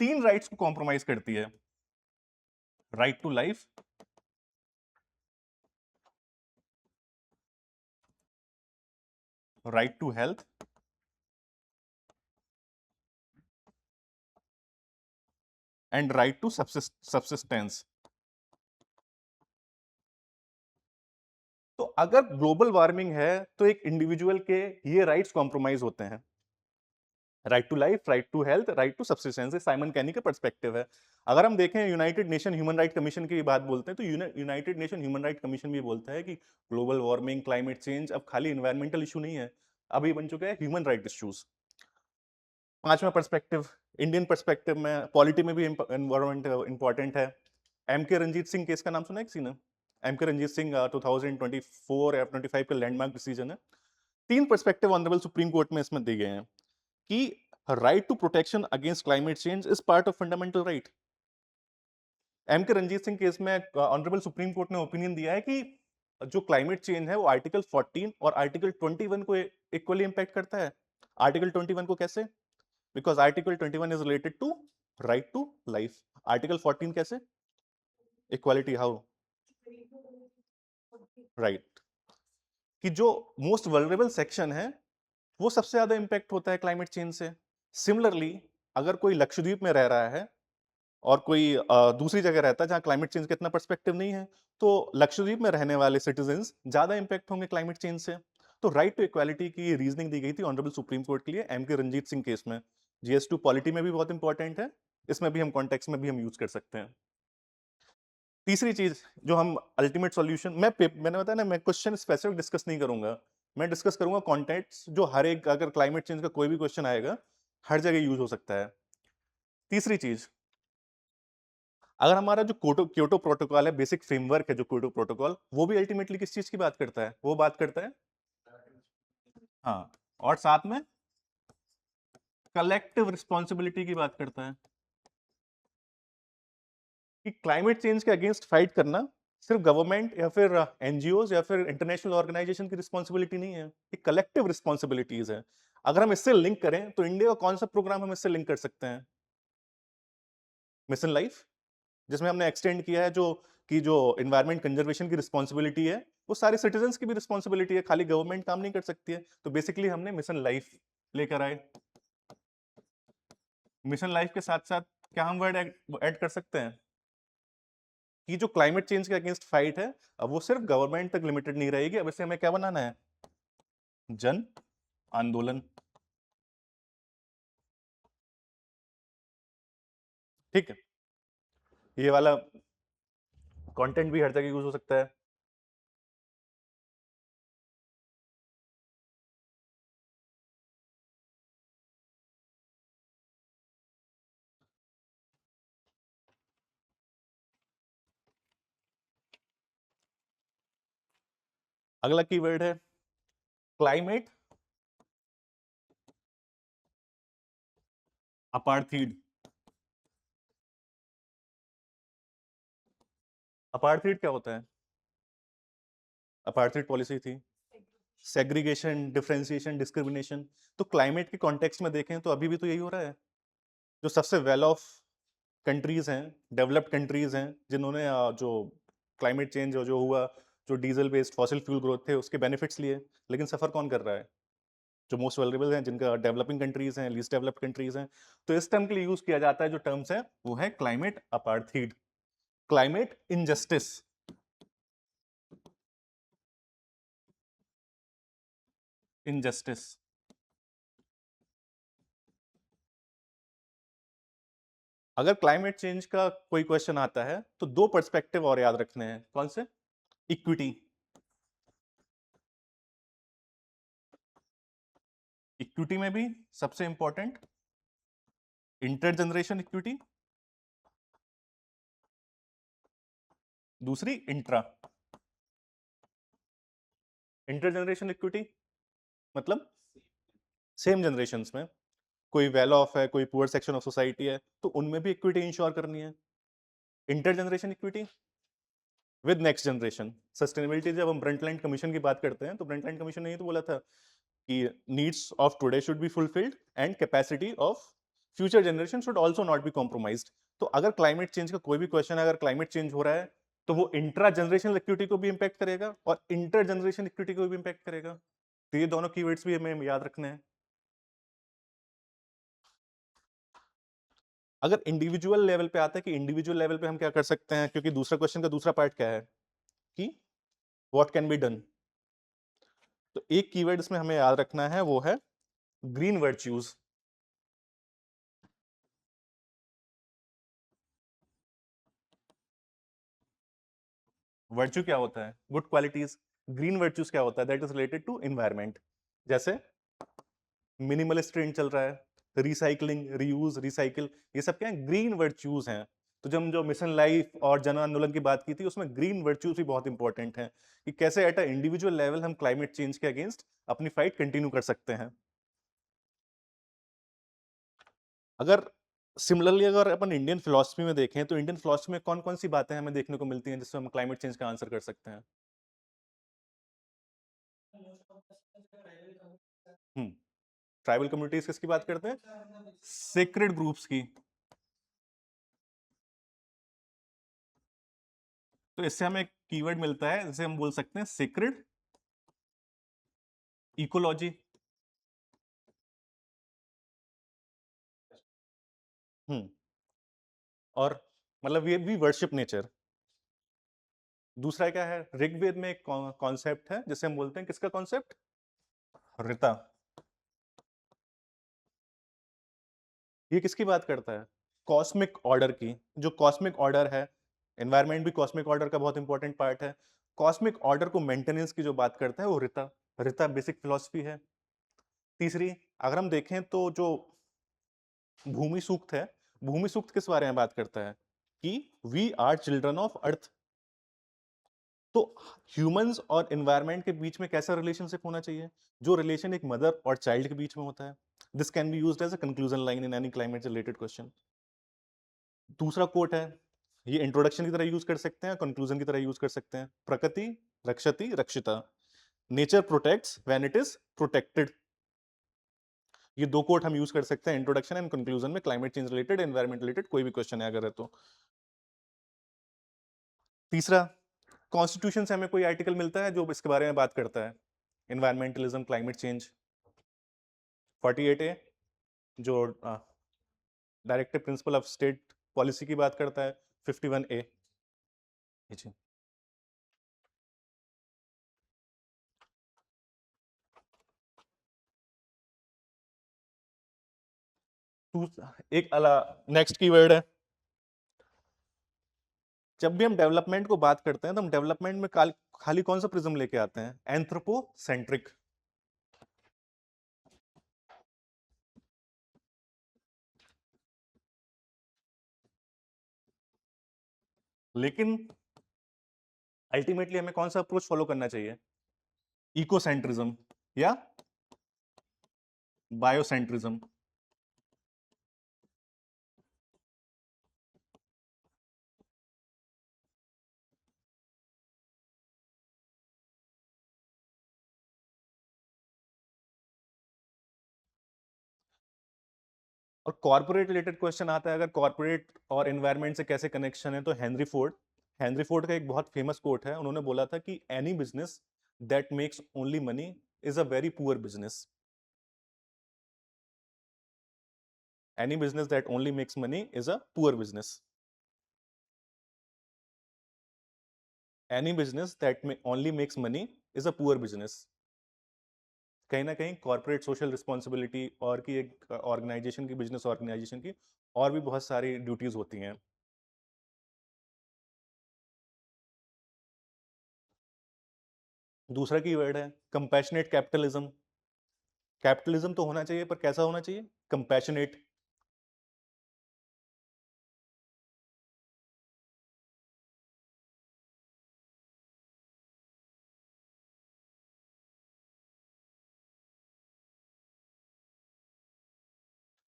3 राइट्स को कॉम्प्रोमाइज करती है, right to life, right to health and right to subsistence. तो अगर ग्लोबल वार्मिंग है तो एक इंडिविजुअल के ये राइट्स कॉम्प्रोमाइज होते हैं। Right to life, right to health, right to subsistence, Simon Caney का पर्सपेक्टिव है। अगर हम देखें United Nation Human Right Commission की बात बोलते हैं तो United Nation Human Right Commission भी बोलता है कि ग्लोबल वार्मिंग, क्लाइमेट चेंज अब खाली इन्वायरमेंटल इशू नहीं है, अब ये बन चुका है ह्यूमन राइट इश्यूज। पांचवा पर्सपेक्टिव, इंडियन पर्सपेक्टिव में पॉलिटी में भी एनवायरमेंट इंपॉर्टेंट है। M K Ranjit Singh case का नाम सुना है किसी ने? एम के रंजीत सिंह 2024 या 25 का लैंडमार्क डिसीजन है। तीन पर्सपेक्टिव ऑनरेबल सुप्रीम कोर्ट में इसमें दिए गए हैं कि right to protection against climate change is part of fundamental right. M K Ranjit Singh case में ऑनरेबल सुप्रीम कोर्ट ने ओपिनियन दिया है कि जो क्लाइमेट चेंज है वो आर्टिकल 14 और आर्टिकल 21 को इक्वली इंपैक्ट करता है। आर्टिकल 21 को कैसे? Because article 21 is related to right to life. Article 14 कैसे? Equality how? राइट। कि जो मोस्ट वल्नरेबल सेक्शन है वो सबसे ज्यादा इंपैक्ट होता है क्लाइमेट चेंज से। सिमिलरली अगर कोई लक्षद्वीप में रह रहा है और कोई दूसरी जगह रहता है जहां क्लाइमेट चेंज का इतना पर्सपेक्टिव नहीं है, तो लक्षद्वीप में रहने वाले सिटीजन्स ज्यादा इंपैक्ट होंगे क्लाइमेट चेंज से। तो राइट टू इक्वालिटी की रीजनिंग दी गई थी ऑनरेबल सुप्रीम कोर्ट के लिए M K Ranjit Singh case में। जीएस टू पॉलिटी में भी बहुत इंपॉर्टेंट है, इसमें भी हम कॉन्टेक्स्ट में भी हम यूज कर सकते हैं। तीसरी चीज जो हम अल्टीमेट सॉल्यूशन, मैंने बताया ना, मैं क्वेश्चन स्पेसिफिक डिस्कस नहीं करूंगा, मैं डिस्कस करूंगा कॉन्टेक्ट्स जो हर एक, अगर क्लाइमेट चेंज का कोई भी क्वेश्चन आएगा हर जगह यूज हो सकता है। तीसरी चीज, अगर हमारा जो क्योटो प्रोटोकॉल है, बेसिक फ्रेमवर्क है जो क्योटो प्रोटोकॉल, वो भी अल्टीमेटली किस चीज की बात करता है? वो बात करता है, हाँ, और साथ में कलेक्टिव रिस्पॉन्सिबिलिटी की बात करता है कि क्लाइमेट चेंज के अगेंस्ट फाइट करना सिर्फ गवर्नमेंट या फिर एनजीओ या फिर इंटरनेशनल ऑर्गेनाइजेशन की रिस्पॉन्सिबिलिटी नहीं है, ये कलेक्टिव रिस्पॉन्सिबिलिटीज है। अगर हम इससे लिंक करें तो इंडिया का कौन सा प्रोग्राम हम इससे लिंक कर सकते हैं? मिशन लाइफ, जिसमें हमने एक्सटेंड किया है जो कि जो एनवायरमेंट कंजर्वेशन की रिस्पॉन्सिबिलिटी है वो सारे सिटीजन्स की भी रिस्पॉन्सिबिलिटी है, खाली गवर्नमेंट काम नहीं कर सकती है। तो बेसिकली हमने मिशन लाइफ लेकर आए। मिशन लाइफ के साथ साथ क्या हम वर्ड ऐड कर सकते हैं कि जो क्लाइमेट चेंज के अगेंस्ट फाइट है अब वो सिर्फ गवर्नमेंट तक लिमिटेड नहीं रहेगी, अब इसे हमें क्या बनाना है? जन आंदोलन। ठीक है, ये वाला कंटेंट भी हर जगह यूज हो सकता है। अगला कीवर्ड है क्लाइमेट अपार्थीड। अपार्थीड क्या होता है? अपार्थीड पॉलिसी थी सेग्रीगेशन, डिफरेंशिएशन, डिस्क्रिमिनेशन। तो क्लाइमेट के कॉन्टेक्स्ट में देखें तो अभी भी तो यही हो रहा है। जो सबसे वेल ऑफ कंट्रीज हैं, डेवलप्ड कंट्रीज हैं, जिन्होंने जो क्लाइमेट चेंज जो हुआ, जो diesel based fossil fuel growth थे उसके बेनिफिट्स लिए, लेकिन सफर कौन कर रहा है? जो मोस्ट वेलरेबल हैं, जिनका डेवलपिंग कंट्रीज हैं, लीस्ट डेवलप्ड कंट्रीज हैं। तो इस टर्म के लिए यूज किया जाता है, जो टर्म्स है वो है climate apartheid, climate injustice. Injustice. अगर क्लाइमेट चेंज का कोई क्वेश्चन आता है तो दो पर्सपेक्टिव और याद रखने हैं। कौन से? इक्विटी। इक्विटी में भी सबसे इंपॉर्टेंट इंटर जनरेशन इक्विटी, दूसरी इंट्रा। इंटर जनरेशन इक्विटी मतलब सेम जनरेशन में कोई वेल ऑफ है, कोई पुअर सेक्शन ऑफ सोसाइटी है, तो उनमें भी इक्विटी इंश्योर करनी है। Inter generation equity with next generation. Sustainability, जब हम ब्रंटलैंड कमीशन की बात करते हैं तो ब्रंटलैंड कमीशन ने ये तो बोला था कि needs of today should be fulfilled and capacity of future generation should also not be compromised. तो अगर क्लाइमेट चेंज का कोई भी क्वेश्चन, अगर क्लाइमेट चेंज हो रहा है तो वो इंट्रा जनरेशनल इक्विटी को भी इंपैक्ट करेगा और इंटर जनरेशन इक्विटी को भी इंपैक्ट करेगा। तो ये दोनों कीवर्ड्स भी हमें याद रखने हैं। अगर इंडिविजुअल लेवल पे आता है कि इंडिविजुअल लेवल पे हम क्या कर सकते हैं, क्योंकि दूसरा क्वेश्चन का दूसरा पार्ट क्या है कि व्हाट कैन बी डन। तो एक कीवर्ड इसमें हमें याद रखना है, वो है ग्रीन वर्च्यूज। वर्च्यू क्या होता है? Good qualities. ग्रीन वर्च्यूज क्या होता है? That is related to environment. जैसे मिनिमलिस्ट ट्रेंड चल रहा है, रिसाइकलिंग, रीयूज, रिसाइकिल, ये सब क्या है? ग्रीन वर्च्यूज हैं। तो जब हम जो मिशन लाइफ और जन आंदोलन की बात की थी, उसमें ग्रीन वर्च्यूज भी बहुत इंपॉर्टेंट हैं कि कैसे एट अ इंडिविजुअल लेवल हम क्लाइमेट चेंज के अगेंस्ट अपनी फाइट कंटिन्यू कर सकते हैं। अगर सिमिलरली अगर अपन इंडियन फिलोसफी में देखें, तो इंडियन फिलोसफी में कौन कौन सी बातें हमें देखने को मिलती हैं जिससे हम क्लाइमेट चेंज का आंसर कर सकते हैं? हम्म ट्राइबल कम्युनिटीज किसकी बात करते हैं? सेक्रेड ग्रुप्स की। तो इससे हमें एक कीवर्ड मिलता है जिसे हम बोल सकते हैं सेक्रेड इकोलॉजी। हम्म और मतलब वी वर्शिप नेचर। दूसरा क्या है? ऋग्वेद में एक कॉन्सेप्ट है जिसे हम बोलते हैं, किसका कॉन्सेप्ट? ऋता। ये किसकी बात करता है? कॉस्मिक ऑर्डर की। जो कॉस्मिक ऑर्डर है, एनवायरमेंट भी कॉस्मिक ऑर्डर का बहुत इंपॉर्टेंट पार्ट है। कॉस्मिक ऑर्डर को मेंटेनेंस की जो बात करता है वो ऋता। ऋता बेसिक फिलॉसफी है। तीसरी, अगर हम देखें तो जो भूमि सूक्त है, भूमि सूक्त किस बारे में बात करता है? कि we are children of earth. तो ह्यूमंस और एनवायरनमेंट के बीच में कैसा रिलेशनशिप होना चाहिए? जो रिलेशन एक मदर और चाइल्ड के बीच में होता है। This can be used as a conclusion line in any climate related question. दूसरा कोट है, ये इंट्रोडक्शन की तरह यूज कर सकते हैं, कंक्लूजन की तरह यूज कर सकते हैं। प्रकृति रक्षति रक्षिता, nature protects when it is protected. ये दो कोट हम यूज कर सकते हैं इंट्रोडक्शन एंड कंक्लूजन में, climate change related, environment related कोई भी क्वेश्चन है अगर है तो। तीसरा, कॉन्स्टिट्यूशन से हमें कोई आर्टिकल मिलता है जो इसके बारे में बात करता है, एनवायरमेंटलिज्म, क्लाइमेट चेंज। 48A जो directive principle of state policy की बात करता है। 51A जी। एक नेक्स्ट कीवर्ड है, जब भी हम डेवलपमेंट को बात करते हैं तो हम डेवलपमेंट में खाली कौन सा प्रिज्म लेके आते हैं? एंथ्रोपोसेंट्रिक। लेकिन अल्टीमेटली हमें कौन सा अप्रोच फॉलो करना चाहिए? इकोसेंट्रिज्म या बायोसेंट्रिज्म। और कॉर्पोरेट रिलेटेड क्वेश्चन आता है, अगर कॉर्पोरेट और एनवायरनमेंट से कैसे कनेक्शन है, तो हेनरी फोर्ड का एक बहुत फेमस कोट है। उन्होंने बोला था कि any business that makes only money is a very poor business. Any business that only makes money is a poor business. Any business that only makes money is a poor business. कहीं ना कहीं कॉर्पोरेट सोशल रिस्पॉन्सिबिलिटी और की एक ऑर्गेनाइजेशन की, बिजनेस ऑर्गेनाइजेशन की और भी बहुत सारी ड्यूटीज होती हैं। दूसरा की वर्ड है कंपैशनेट कैपिटलिज्म। कैपिटलिज्म तो होना चाहिए, पर कैसा होना चाहिए? कंपैशनेट।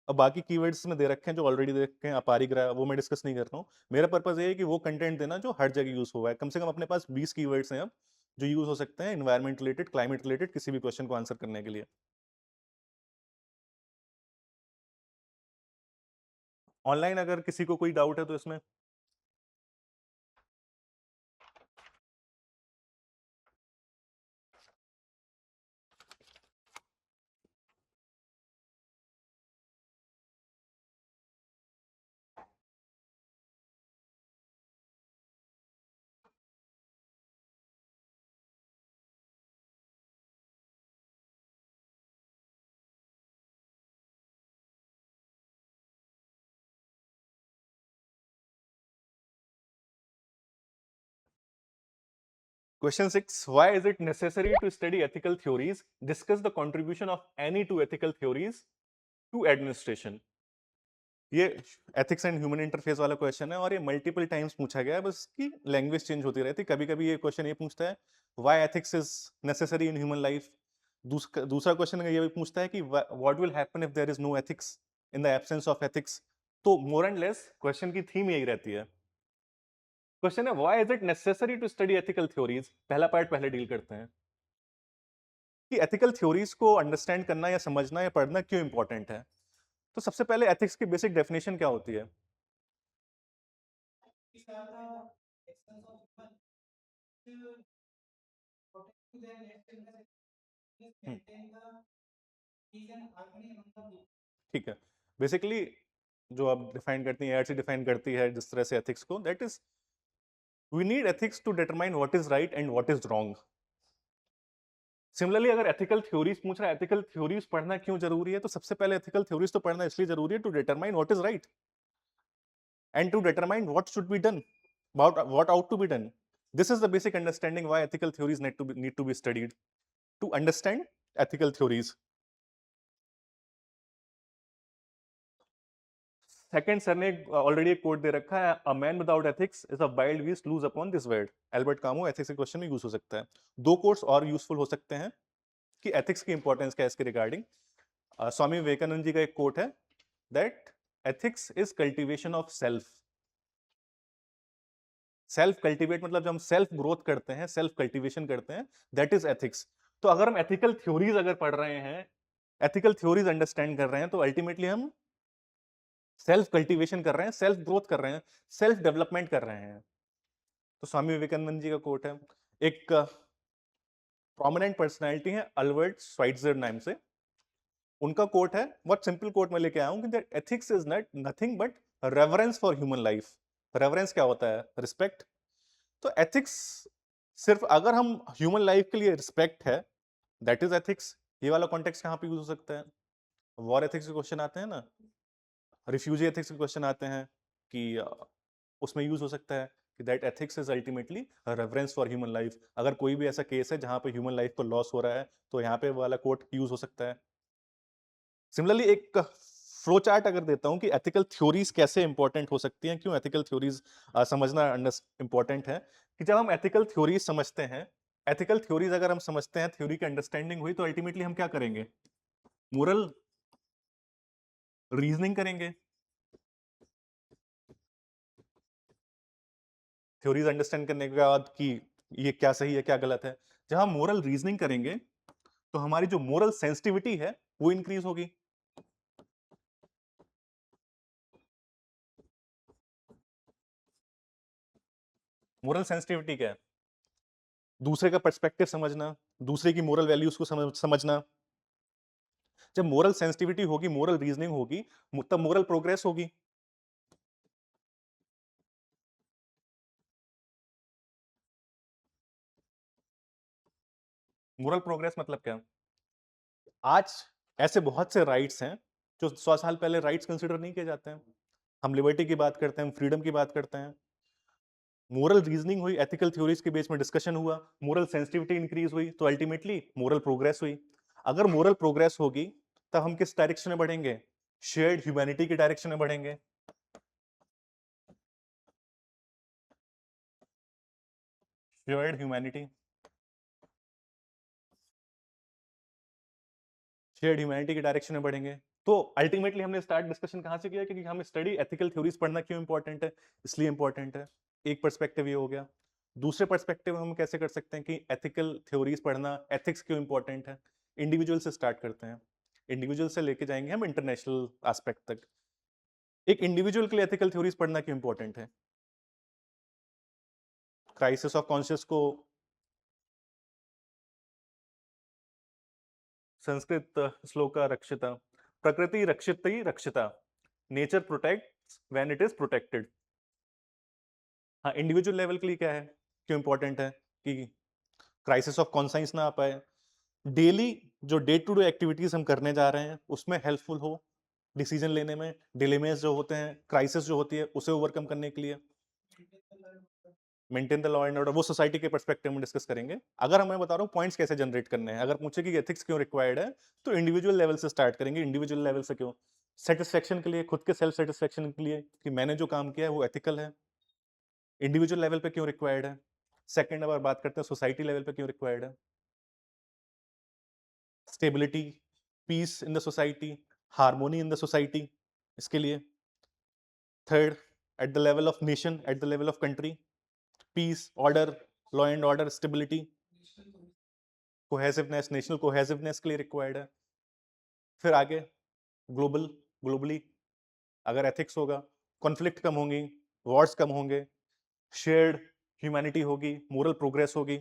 अब बाकी कीवर्ड्स में दे रखे हैं जो ऑलरेडी दे रखे हैं, अपारिग्रह, वो मैं डिस्कस नहीं कर रहा हूँ। मेरा पर्पज ये है कि वो कंटेंट देना जो हर जगह यूज हुआ है। कम से कम अपने पास 20 कीवर्ड्स हैं अब जो यूज हो सकते हैं एनवायरमेंट रिलेटेड, क्लाइमेट रिलेटेड किसी भी क्वेश्चन को आंसर करने के लिए। ऑनलाइन अगर किसी को कोई डाउट है तो इसमें Question 6. Why is it necessary to study ethical theories? Discuss the contribution of any two ethical theories to administration. ये एथिक्स एंड ह्यूमन इंटरफेस वाला क्वेश्चन है और ये मल्टीपल टाइम्स पूछा गया है, बस की लैंग्वेज चेंज होती रहती है। कभी कभी ये क्वेश्चन ये पूछता है why ethics is necessary in human life. दूसरा क्वेश्चन ये भी पूछता है कि what will happen if there is no ethics in the absence of ethics. तो मोर एंड लेस क्वेश्चन की थीम यही रहती है। क्वेश्चन है why is it necessary to study ethical theories. पहला पार्ट पहले डील करते हैं कि एथिकल थ्योरीज को अंडरस्टैंड करना या समझना या पढ़ना क्यों इंपॉर्टेंट है। तो सबसे पहले एथिक्स की बेसिक डेफिनेशन क्या होती है? हम्म, ठीक है। बेसिकली जो आप डिफाइन करती हैं, एआरसी डिफाइन करती है जिस तरह से एथिक्स को, that is we need ethics to determine what is right and what is wrong. Similarly अगर एथिकल थ्योरीज पूछ रहा है एथिकल थ्योरीज पढ़ना क्यों जरूरी है, तो सबसे पहले एथिकल थ्योरीज तो पढ़ना इसलिए जरूरी है to determine what is right and to determine what should be done, what ought to be done. This is the basic understanding why ethical theories need to be studied to understand ethical theories. Second sir ने ऑलरेडी एक कोट दे रखा है, a man without ethics is a wild beast loose upon this world. Albert Camus ethics के क्वेश्चन में यूज हो सकता है। दो कोट्स और यूजफुल हो सकते हैं कि एथिक्स की इंपॉर्टेंस क्या है इसके रिगार्डिंग। स्वामी विवेकानंद जी का एक कोट है that ethics is cultivation of self. Self cultivate मतलब जब हम सेल्फ ग्रोथ करते हैं, सेल्फ कल्टीवेशन करते हैं, दैट इज एथिक्स। तो अगर हम एथिकल थ्योरीज अगर पढ़ रहे हैं, एथिकल थ्योरीज अंडरस्टैंड कर रहे हैं, तो अल्टीमेटली हम सेल्फ कल्टीवेशन कर रहे हैं, सेल्फ ग्रोथ कर रहे हैं, सेल्फ डेवलपमेंट कर रहे हैं। तो स्वामी विवेकानंद जी का कोट है। एक प्रोमिनेंट पर्सनालिटी है अल्बर्ट श्वाइट्जर नाम से, उनका कोट है, बहुत सिंपल कोट मैं लेके आया हूं कि ethics is not nothing but reverence for human life. Reverence क्या होता है? रिस्पेक्ट। तो एथिक्स सिर्फ अगर हम ह्यूमन लाइफ के लिए रिस्पेक्ट है, दैट इज एथिक्स। ये वाला कॉन्टेक्स्ट कहां पे यूज हो सकता है? वॉर एथिक्स के क्वेश्चन आते हैं ना, रिफ्यूजी एथिक्स के क्वेश्चन आते हैं कि उसमें यूज हो सकता है कि that ethics is ultimately reference for human life. अगर कोई भी ऐसा केस है जहां पे ह्यूमन लाइफ को लॉस हो रहा है, तो यहाँ पे वाला कोट यूज हो सकता है। सिमिलरली एक फ्लो चार्ट अगर देता हूं कि एथिकल थ्योरीज कैसे इंपॉर्टेंट हो सकती हैं, क्यों एथिकल थ्योरीज समझना इंपॉर्टेंट है, कि जब हम एथिकल थ्योरीज समझते हैं, एथिकल थ्योरीज अगर हम समझते हैं, थ्योरी की अंडरस्टैंडिंग हुई, तो अल्टीमेटली हम क्या करेंगे? मोरल रीजनिंग करेंगे। थ्योरीज अंडरस्टैंड करने के बाद कि ये क्या सही है क्या गलत है, जब हम मोरल रीजनिंग करेंगे तो हमारी जो मोरल सेंसिटिविटी है वो इंक्रीज होगी। मोरल सेंसिटिविटी क्या है? दूसरे का पर्सपेक्टिव समझना, दूसरे की मोरल वैल्यूज को समझना। जब मोरल सेंसिटिविटी होगी, मोरल रीजनिंग होगी, तब मोरल प्रोग्रेस होगी। मोरल प्रोग्रेस मतलब क्या? आज ऐसे बहुत से राइट्स हैं जो 100 साल पहले राइट्स कंसिडर नहीं किए जाते हैं। हम लिबर्टी की बात करते हैं, हम फ्रीडम की बात करते हैं। मोरल रीजनिंग हुई, एथिकल थ्योरीज के बेस में डिस्कशन हुआ, मोरल सेंसिटिविटी इंक्रीज हुई, तो अल्टीमेटली मोरल प्रोग्रेस हुई। अगर मोरल प्रोग्रेस होगी, तब हम किस डायरेक्शन में बढ़ेंगे? शेयर्ड ह्यूमैनिटी के डायरेक्शन में बढ़ेंगे। शेयर्ड ह्यूमैनिटी, शेयर्ड ह्यूमैनिटी के डायरेक्शन में बढ़ेंगे। तो अल्टीमेटली हमने स्टार्ट डिस्कशन कहां से किया? क्योंकि हम स्टडी एथिकल थ्योरीज पढ़ना क्यों इंपॉर्टेंट है, इसलिए इंपॉर्टेंट है। एक पर्सपेक्टिव ये हो गया। दूसरे पर्सपेक्टिव हम कैसे कर सकते हैं कि एथिकल थ्योरीज पढ़ना, एथिक्स क्यों इंपॉर्टेंट है? इंडिविजुअल से स्टार्ट करते हैं, इंडिविजुअल से लेके जाएंगे हम इंटरनेशनल एस्पेक्ट तक। एक इंडिविजुअल के लिए एथिकल थ्योरीज पढ़ना क्यों इंपॉर्टेंट है? क्राइसिस ऑफ कॉन्शियस को संस्कृत श्लोक का रक्षिता, प्रकृति रक्षित रक्षिता, nature protect when it is protected. हाँ, इंडिविजुअल लेवल के लिए क्या है, क्यों इंपॉर्टेंट है कि क्राइसिस ऑफ कॉन्साइंस ना आ पाए, डेली जो डे टू डे एक्टिविटीज हम करने जा रहे हैं उसमें हेल्पफुल हो, डिसीजन लेने में, डिलेमेस जो होते हैं, क्राइसिस जो होती है उसे ओवरकम करने के लिए। Maintain the law and order, वो सोसाइटी के पर्सपेक्टिव में डिस्कस करेंगे। अगर हमें बता रहा हूँ पॉइंट्स कैसे जनरेट करने हैं, अगर पूछे कि एथिक्स क्यों रिक्वायर्ड है, तो इंडिविजुअल लेवल से स्टार्ट करेंगे। इंडिविजुअल लेवल से क्यों? सेटिस्फेक्शन के लिए, खुद के सेल्फ सेटिस्फेक्शन के लिए कि मैंने जो काम किया है वो एथिकल है। इंडिविजुअल लेवल पे क्यों रिक्वायर्ड है? सेकंड, अगर बात करते हैं सोसाइटी लेवल पे क्यों रिक्वायर्ड है? Stability, peace in the society, harmony in the society, इसके लिए। Third, at the level of nation, at the level of country, peace, order, law and order, stability, cohesiveness, national cohesiveness के लिए रिक्वायर्ड है। फिर आगे ग्लोबल, ग्लोबली अगर एथिक्स होगा, कॉन्फ्लिक्ट कम होंगी, वॉर्स कम होंगे, शेयर्ड ह्यूमैनिटी होगी, मोरल प्रोग्रेस होगी,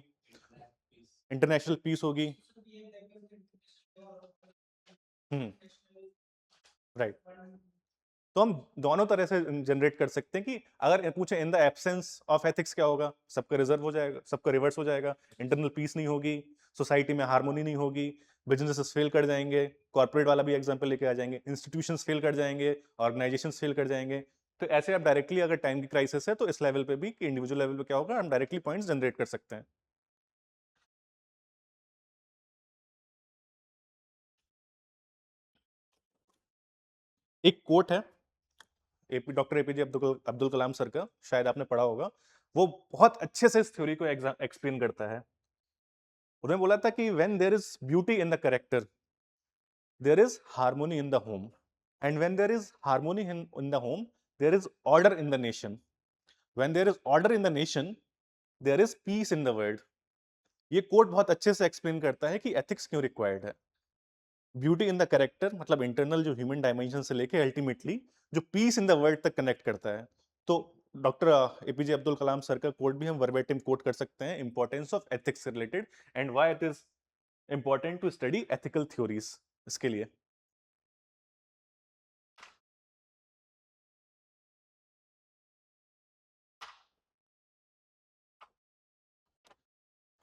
इंटरनेशनल पीस होगी। राइट। तो हम दोनों तरह से जनरेट कर सकते हैं कि अगर पूछे इन द एब्सेंस ऑफ एथिक्स क्या होगा, सबका रिजर्व हो जाएगा, सबका रिवर्स हो जाएगा, इंटरनल पीस नहीं होगी, सोसाइटी में हार्मोनी नहीं होगी, बिजनेसेस फेल कर जाएंगे, कॉर्पोरेट वाला भी एग्जांपल लेके आ जाएंगे, इंस्टीट्यूशंस फेल कर जाएंगे, ऑर्गेनाइजेशंस फेल कर जाएंगे। तो ऐसे आप डायरेक्टली, अगर टाइम की क्राइसिस है तो इस लेवल पे भी, कि इंडिविजुअल लेवल पे क्या होगा, हम डायरेक्टली पॉइंट्स जनरेट कर सकते हैं। एक कोट है doctor A P J Abdul Kalam sir का, शायद आपने पढ़ा होगा, वो बहुत अच्छे से इस थ्योरी को एक्सप्लेन करता है। उन्होंने बोला था कि when there is beauty in the character, there is harmony in the home, and when there is harmony in the home, there is order in the nation, when there is order in the nation, there is peace in the world. ये कोट बहुत अच्छे से एक्सप्लेन करता है कि एथिक्स क्यों रिक्वायर्ड है। ब्यूटी इन द कैरेक्टर मतलब इंटरनल जो ह्यूमन डायमेंशन से लेके अल्टीमेटली जो पीस इन द वर्ल्ड तक कनेक्ट करता है। तो doctor A P J Abdul Kalam sir का कोट भी हम वर्बेटिम कोट कर सकते हैं, इंपॉर्टेंस ऑफ एथिक्स से related and why it is important to study ethical theories, इसके लिए।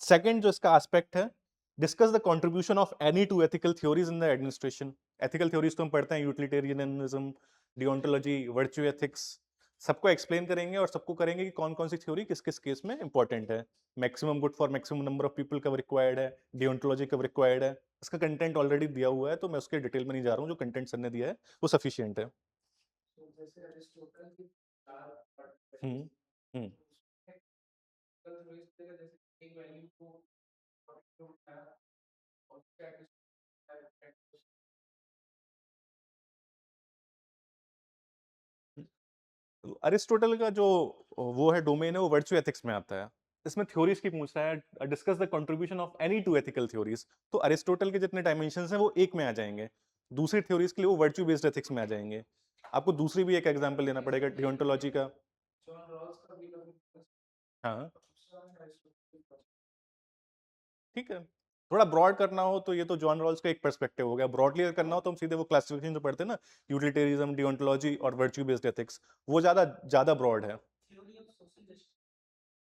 सेकंड जो इसका एस्पेक्ट है, discuss the contribution of any two ethical theories in the administration. Ethical theories तो हम पढ़ते हैं, यूटिलिटेरियनिज्म, डिओन्टोलॉजी, वर्च्यू एथिक्स, सबको एक्सप्लेन करेंगे और सबको करेंगे कि कौन कौन सी थ्योरी किस किस केस में इंपॉर्टेंट है। Maximum good for maximum number of people कब रिक्वायर्ड है, डिओन्टोलॉजी कब रिक्वायर्ड है। इसका कंटेंट ऑलरेडी दिया हुआ है, तो मैं उसके डिटेल में नहीं जा रहा हूँ, जो कंटेंट सर ने दिया है वो सफिशियंट है। हम्म हम्म अरिस्टोटल का जो वो है डोमेन है, वो वर्च्यू एथिक्स में आता है। इसमें थ्योरीज की पूछ रहा है, discuss the contribution of any two ethical theories. तो अरिस्टोटल के जितने डायमेंशंस हैं वो एक में आ जाएंगे, दूसरी थ्योरीज के लिए वो वर्च्यू बेस्ड एथिक्स में आ जाएंगे। आपको दूसरी भी एक एग्जांपल लेना पड़ेगा डियोंटोलॉजी का। हाँ, ठीक है। थोड़ा ब्रॉड करना हो तो ये तो जॉन रॉल्स का एक पर्सपेक्टिव हो गया, ब्रॉडली करना हो तो हम सीधे वो क्लासिफिकेशन जो पढ़ते हैं ना, यूटिलिटेरिज्म, डियोंटोलॉजी और वर्च्यू बेस्ड एथिक्स, वो ज्यादा ज्यादा ब्रॉड है।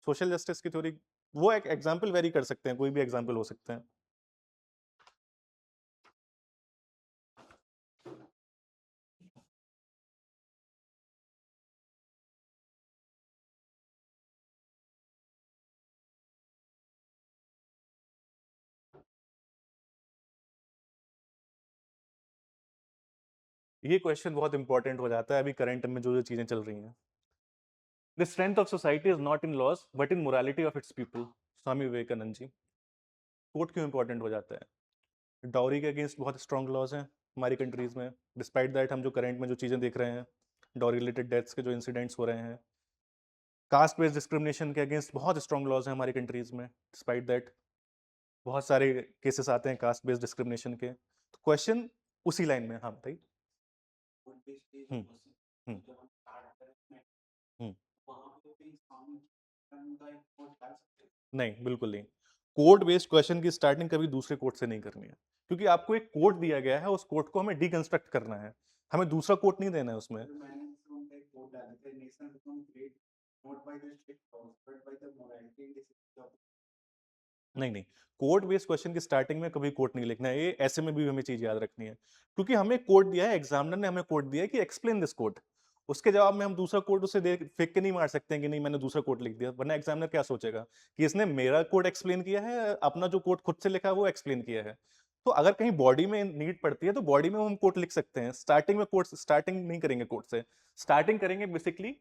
सोशल जस्टिस की थ्योरी, वो एक एग्जांपल वेरी कर सकते हैं, कोई भी एग्जांपल हो सकते हैं। ये क्वेश्चन बहुत इंपॉर्टेंट हो जाता है अभी करंट में जो जो चीजें चल रही हैं। The strength of society is not in laws but in morality of its people, Swami Vivekananda ji. Quote क्यों इंपॉर्टेंट हो जाता है? डाउरी के अगेंस्ट बहुत स्ट्रॉन्ग लॉज हैं हमारी कंट्रीज में, डिस्पाइट दैट हम जो करंट में जो चीजें देख रहे हैं, डाउरी रिलेटेड डेथ्स के जो इंसिडेंट्स हो रहे हैं, कास्ट बेस्ड डिस्क्रिमिनेशन के अगेंस्ट बहुत स्ट्रॉन्ग लॉज हैं हमारी कंट्रीज में, डिस्पाइट दैट बहुत सारे केसेस आते हैं कास्ट बेस्ड डिस्क्रिमिनेशन के। तो क्वेश्चन उसी लाइन में, हाँ भाई। हम्म हम्म हम्म नहीं, बिल्कुल नहीं। कोड बेस्ड क्वेश्चन की स्टार्टिंग कभी दूसरे कोड से नहीं करनी है, क्योंकि आपको एक कोड दिया गया है, उस कोड को हमें डिकंस्ट्रक्ट करना है, हमें दूसरा कोड नहीं देना है उसमें। नहीं नहीं, कोड बेस्ड क्वेश्चन की स्टार्टिंग में कभी कोड नहीं लिखना है, ये ऐसे में भी हमें चीज याद रखनी है, क्योंकि हमें कोड दिया है, एग्जामिनर ने हमें कोड दिया है कि एक्सप्लेन दिस कोड। उसके जवाब में हम दूसरा कोड उसे दे फेंक के नहीं मार सकते हैं कि नहीं मैंने दूसरा कोड लिख दिया, वरना एग्जामिनर क्या सोचेगा कि इसने मेरा कोड एक्सप्लेन किया है, अपना जो कोड खुद से लिखा है वो एक्सप्लेन किया है। तो अगर कहीं बॉडी में नीड पड़ती है तो बॉडी में हम कोड लिख सकते हैं, स्टार्टिंग में कोड स्टार्टिंग नहीं करेंगे कोड से, स्टार्टिंग करेंगे बेसिकली।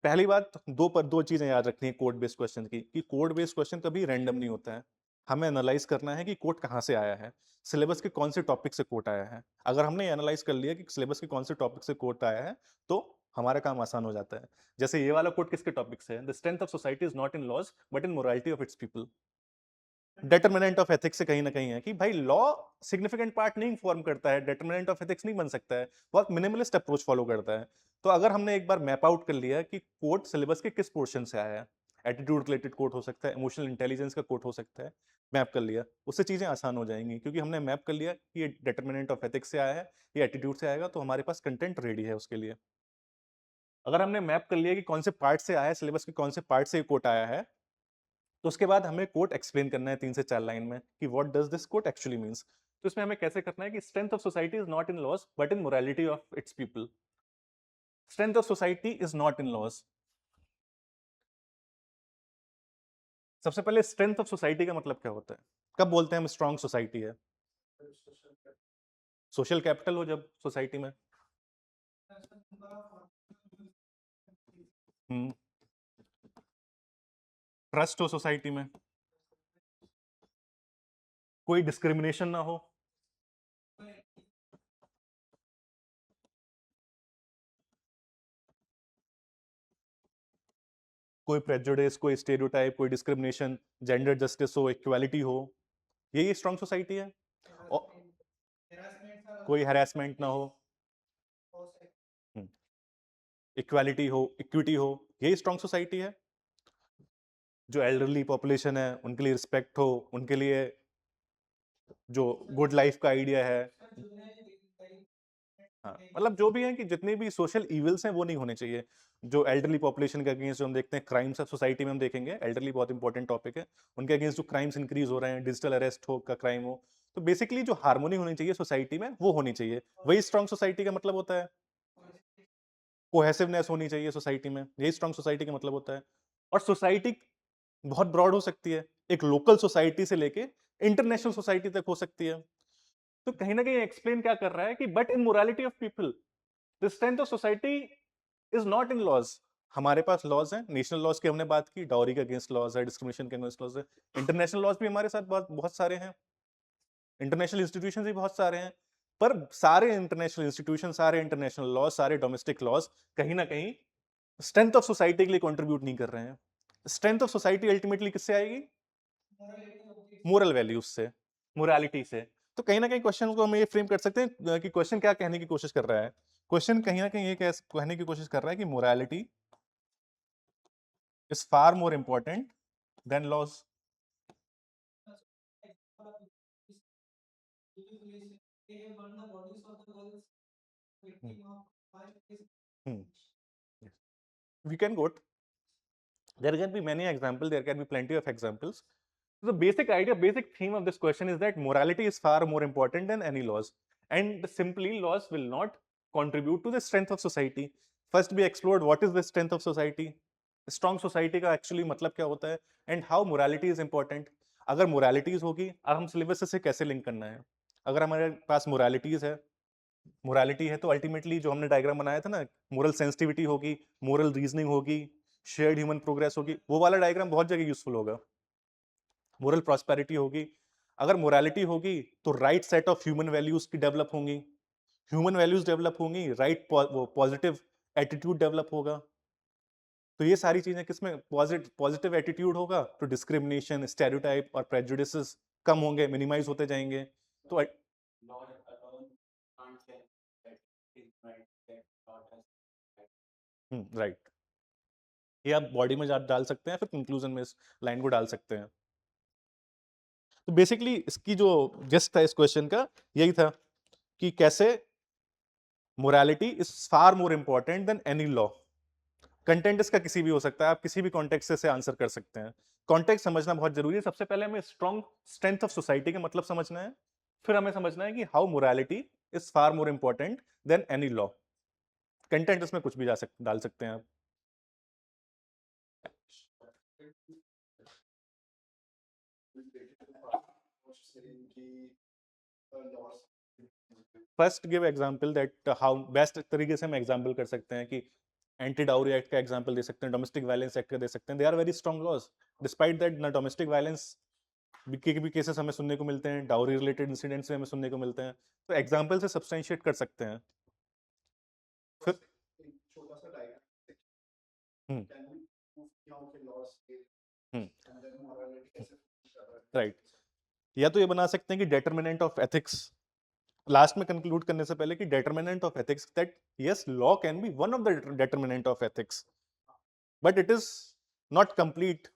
पहली बात, दो चीजें याद रखनी है कोड बेस्ड क्वेश्चन की, कि कोड बेस्ड क्वेश्चन कभी रैंडम नहीं होता है। हमें एनालाइज करना है कि कोड कहाँ से आया है, सिलेबस के कौन से टॉपिक से कोड आया है। अगर हमने एनालाइज कर लिया कि सिलेबस के कौन से टॉपिक से कोड आया है तो हमारा काम आसान हो जाता है। जैसे ये वाला कोड किसके टॉपिक से है? The strength of society is not in laws but in morality of its people. Determinant of ethics से कहीं ना कहीं है कि भाई लॉ सिग्निफिकेंट पार्ट नहीं फॉर्म करता है, डिटर्मिनेंट ऑफ एथिक्स नहीं बन सकता है, बहुत मिनिमलिस्ट अप्रोच फॉलो करता है। तो अगर हमने एक बार मैप आउट कर लिया कि कोड सिलेबस के किस पोर्शन से आया है, एटीट्यूड रिलेटेड कोड हो सकता है, इमोशनल इंटेलिजेंस का कोड हो सकता है, मैप कर लिया, उससे चीजें आसान हो जाएंगी क्योंकि हमने मैप कर लिया कि ये डिटर्मिनेंट ऑफ एथिक्स से आया है, ये एटीट्यूड से आएगा, तो हमारे पास कंटेंट रेडी है उसके लिए। अगर हमने मैप कर लिया कि कौन से पार्ट से आया है, सिलेबस के कौन से पार्ट से ये कोड आया है, तो उसके बाद हमें कोट एक्सप्लेन करना है 3 से 4 लाइन में कि what does this quote actually means. तो इसमें हमें कैसे करना है कि strength of society is not in laws but in morality of its people. Strength of society is not in laws. सबसे पहले स्ट्रेंथ ऑफ सोसाइटी का मतलब क्या होता है? कब बोलते हैं हम स्ट्रॉन्ग सोसाइटी है? सोशल कैपिटल हो जब सोसाइटी में। ट्रस्ट हो सोसाइटी में, कोई डिस्क्रिमिनेशन ना हो, कोई प्रेजुडिस, कोई स्टेरियोटाइप, कोई डिस्क्रिमिनेशन, जेंडर जस्टिस हो, इक्वालिटी हो, यही स्ट्रॉन्ग सोसाइटी है। और कोई हैरेसमेंट ना हो, इक्वालिटी हो, इक्विटी हो, यही स्ट्रॉन्ग सोसाइटी है। जो एल्डरली पॉपुलेशन है उनके लिए रिस्पेक्ट हो, उनके लिए जो गुड लाइफ का आइडिया है। हाँ, मतलब जो भी है कि जितने भी सोशल इविल्स हैं वो नहीं होने चाहिए। जो एल्डरली पॉपुलेशन के अगेंस्ट जो हम देखते हैं क्राइम्स ऑफ सोसाइटी में, हम देखेंगे एल्डरली बहुत इंपॉर्टेंट टॉपिक है, उनके अगेंस्ट जो क्राइम्स इंक्रीज हो रहे हैं, डिजिटल अरेस्ट हो का क्राइम हो, तो बेसिकली जो हार्मोनी होनी चाहिए सोसाइटी में वो होनी चाहिए, वही स्ट्रॉन्ग सोसाइटी का मतलब होता है। कोहेसिवनेस होनी चाहिए सोसाइटी में, यही स्ट्रॉन्ग सोसाइटी का मतलब होता है। और सोसाइटी बहुत ब्रॉड हो सकती है, एक लोकल सोसाइटी से लेके इंटरनेशनल सोसाइटी तक हो सकती है। तो कहीं ना कहीं एक्सप्लेन क्या कर रहा है कि but in morality of people the strength of society is not in laws. हमारे पास लॉज हैं, नेशनल लॉज की हमने बात की, डाउरी के अगेंस्ट लॉज है, डिस्क्रिमिनेशन के अगेंस्ट लॉज है, इंटरनेशनल लॉज भी हमारे साथ बहुत बहुत सारे हैं, इंटरनेशनल इंस्टीट्यूशन भी बहुत सारे हैं। पर सारे इंटरनेशनल इंस्टीट्यूशन, सारे इंटरनेशनल लॉज, सारे डोमेस्टिक लॉज कहीं ना कहीं स्ट्रेंथ ऑफ सोसाइटी के लिए कंट्रीब्यूट नहीं कर रहे हैं। स्ट्रेंथ ऑफ सोसाइटी अल्टीमेटली किससे आएगी? मोरल वैल्यूज से, मोरालिटी से। तो कहीं ना कहीं क्वेश्चन को हम ये फ्रेम कर सकते हैं कि क्वेश्चन क्या कहने की कोशिश कर रहा है। क्वेश्चन कहीं ना कहीं ये कहने की कोशिश कर रहा है कि morality is far more important than laws. We can go. There can be many examples. There can be plenty of examples. The basic idea, basic theme of this question is that morality is far more important than any laws, and simply laws will not contribute to the strength of society. First, we explored what is the strength of society, strong society का actually मतलब क्या होता है, and how morality is important. अगर moralities होगी, अब हम syllabus से कैसे लिंक करना है? अगर हमारे पास moralities है, मोरालिटी है, तो अल्टीमेटली जो हमने डायग्राम बनाया था ना, मोरल सेंसिटिविटी होगी, मोरल रीजनिंग होगी, शेयर्ड ह्यूमन प्रोग्रेस होगी, वो वाला डायग्राम बहुत जगह यूजफुल होगा। मोरल प्रॉस्पेरिटी होगी, अगर मोरालिटी होगी तो right set of human values की डेवलप होंगी, ह्यूमन वैल्यूज डेवलप होंगी, राइट पॉजिटिव एटीट्यूड डेवलप होगा। तो ये सारी चीजें किसमें? पॉजिटिव एटीट्यूड होगा तो डिस्क्रिमिनेशन, स्टेरियोटाइप और प्रेजुडिसेस कम होंगे, मिनिमाइज होते जाएंगे। तो राइट, ये आप बॉडी में डाल सकते हैं, फिर कंक्लूजन में इस लाइन को डाल सकते हैं। तो बेसिकली इसकी जो गेस्ट था इस क्वेश्चन का यही था कि कैसे morality is far more important than any law. Content इसका किसी भी हो सकता है, आप किसी भी कॉन्टेक्स्ट से आंसर कर सकते हैं। कॉन्टेक्स्ट समझना बहुत जरूरी है। सबसे पहले हमें स्ट्रॉन्ग स्ट्रेंथ ऑफ सोसाइटी का मतलब समझना है, फिर हमें समझना है कि how morality is far more important than any law. Content इसमें कुछ भी डाल सकते हैं आप। First give example that how best तरीके से हम एग्जांपल कर सकते हैं कि एंटी डाउरी एक्ट का एग्जांपल दे सकते हैं, डोमेस्टिक वायलेंस एक्ट का दे सकते हैं। They are very strong laws. Despite that ना डोमेस्टिक वायलेंस के भी केसेस हमें सुनने को मिलते हैं, डाउरी रिलेटेड इंसिडेंट्स में हमें सुनने को मिलते हैं। तो एग्जांपल से सब्सटेंशिएट कर सकते हैं। फिर राइट, या तो ये बना सकते हैं कि डेटरमिनेंट ऑफ एथिक्स, लास्ट में कंक्लूड करने से पहले कि determinant of ethics, that yes law can be one of the determinant of ethics but it is not complete.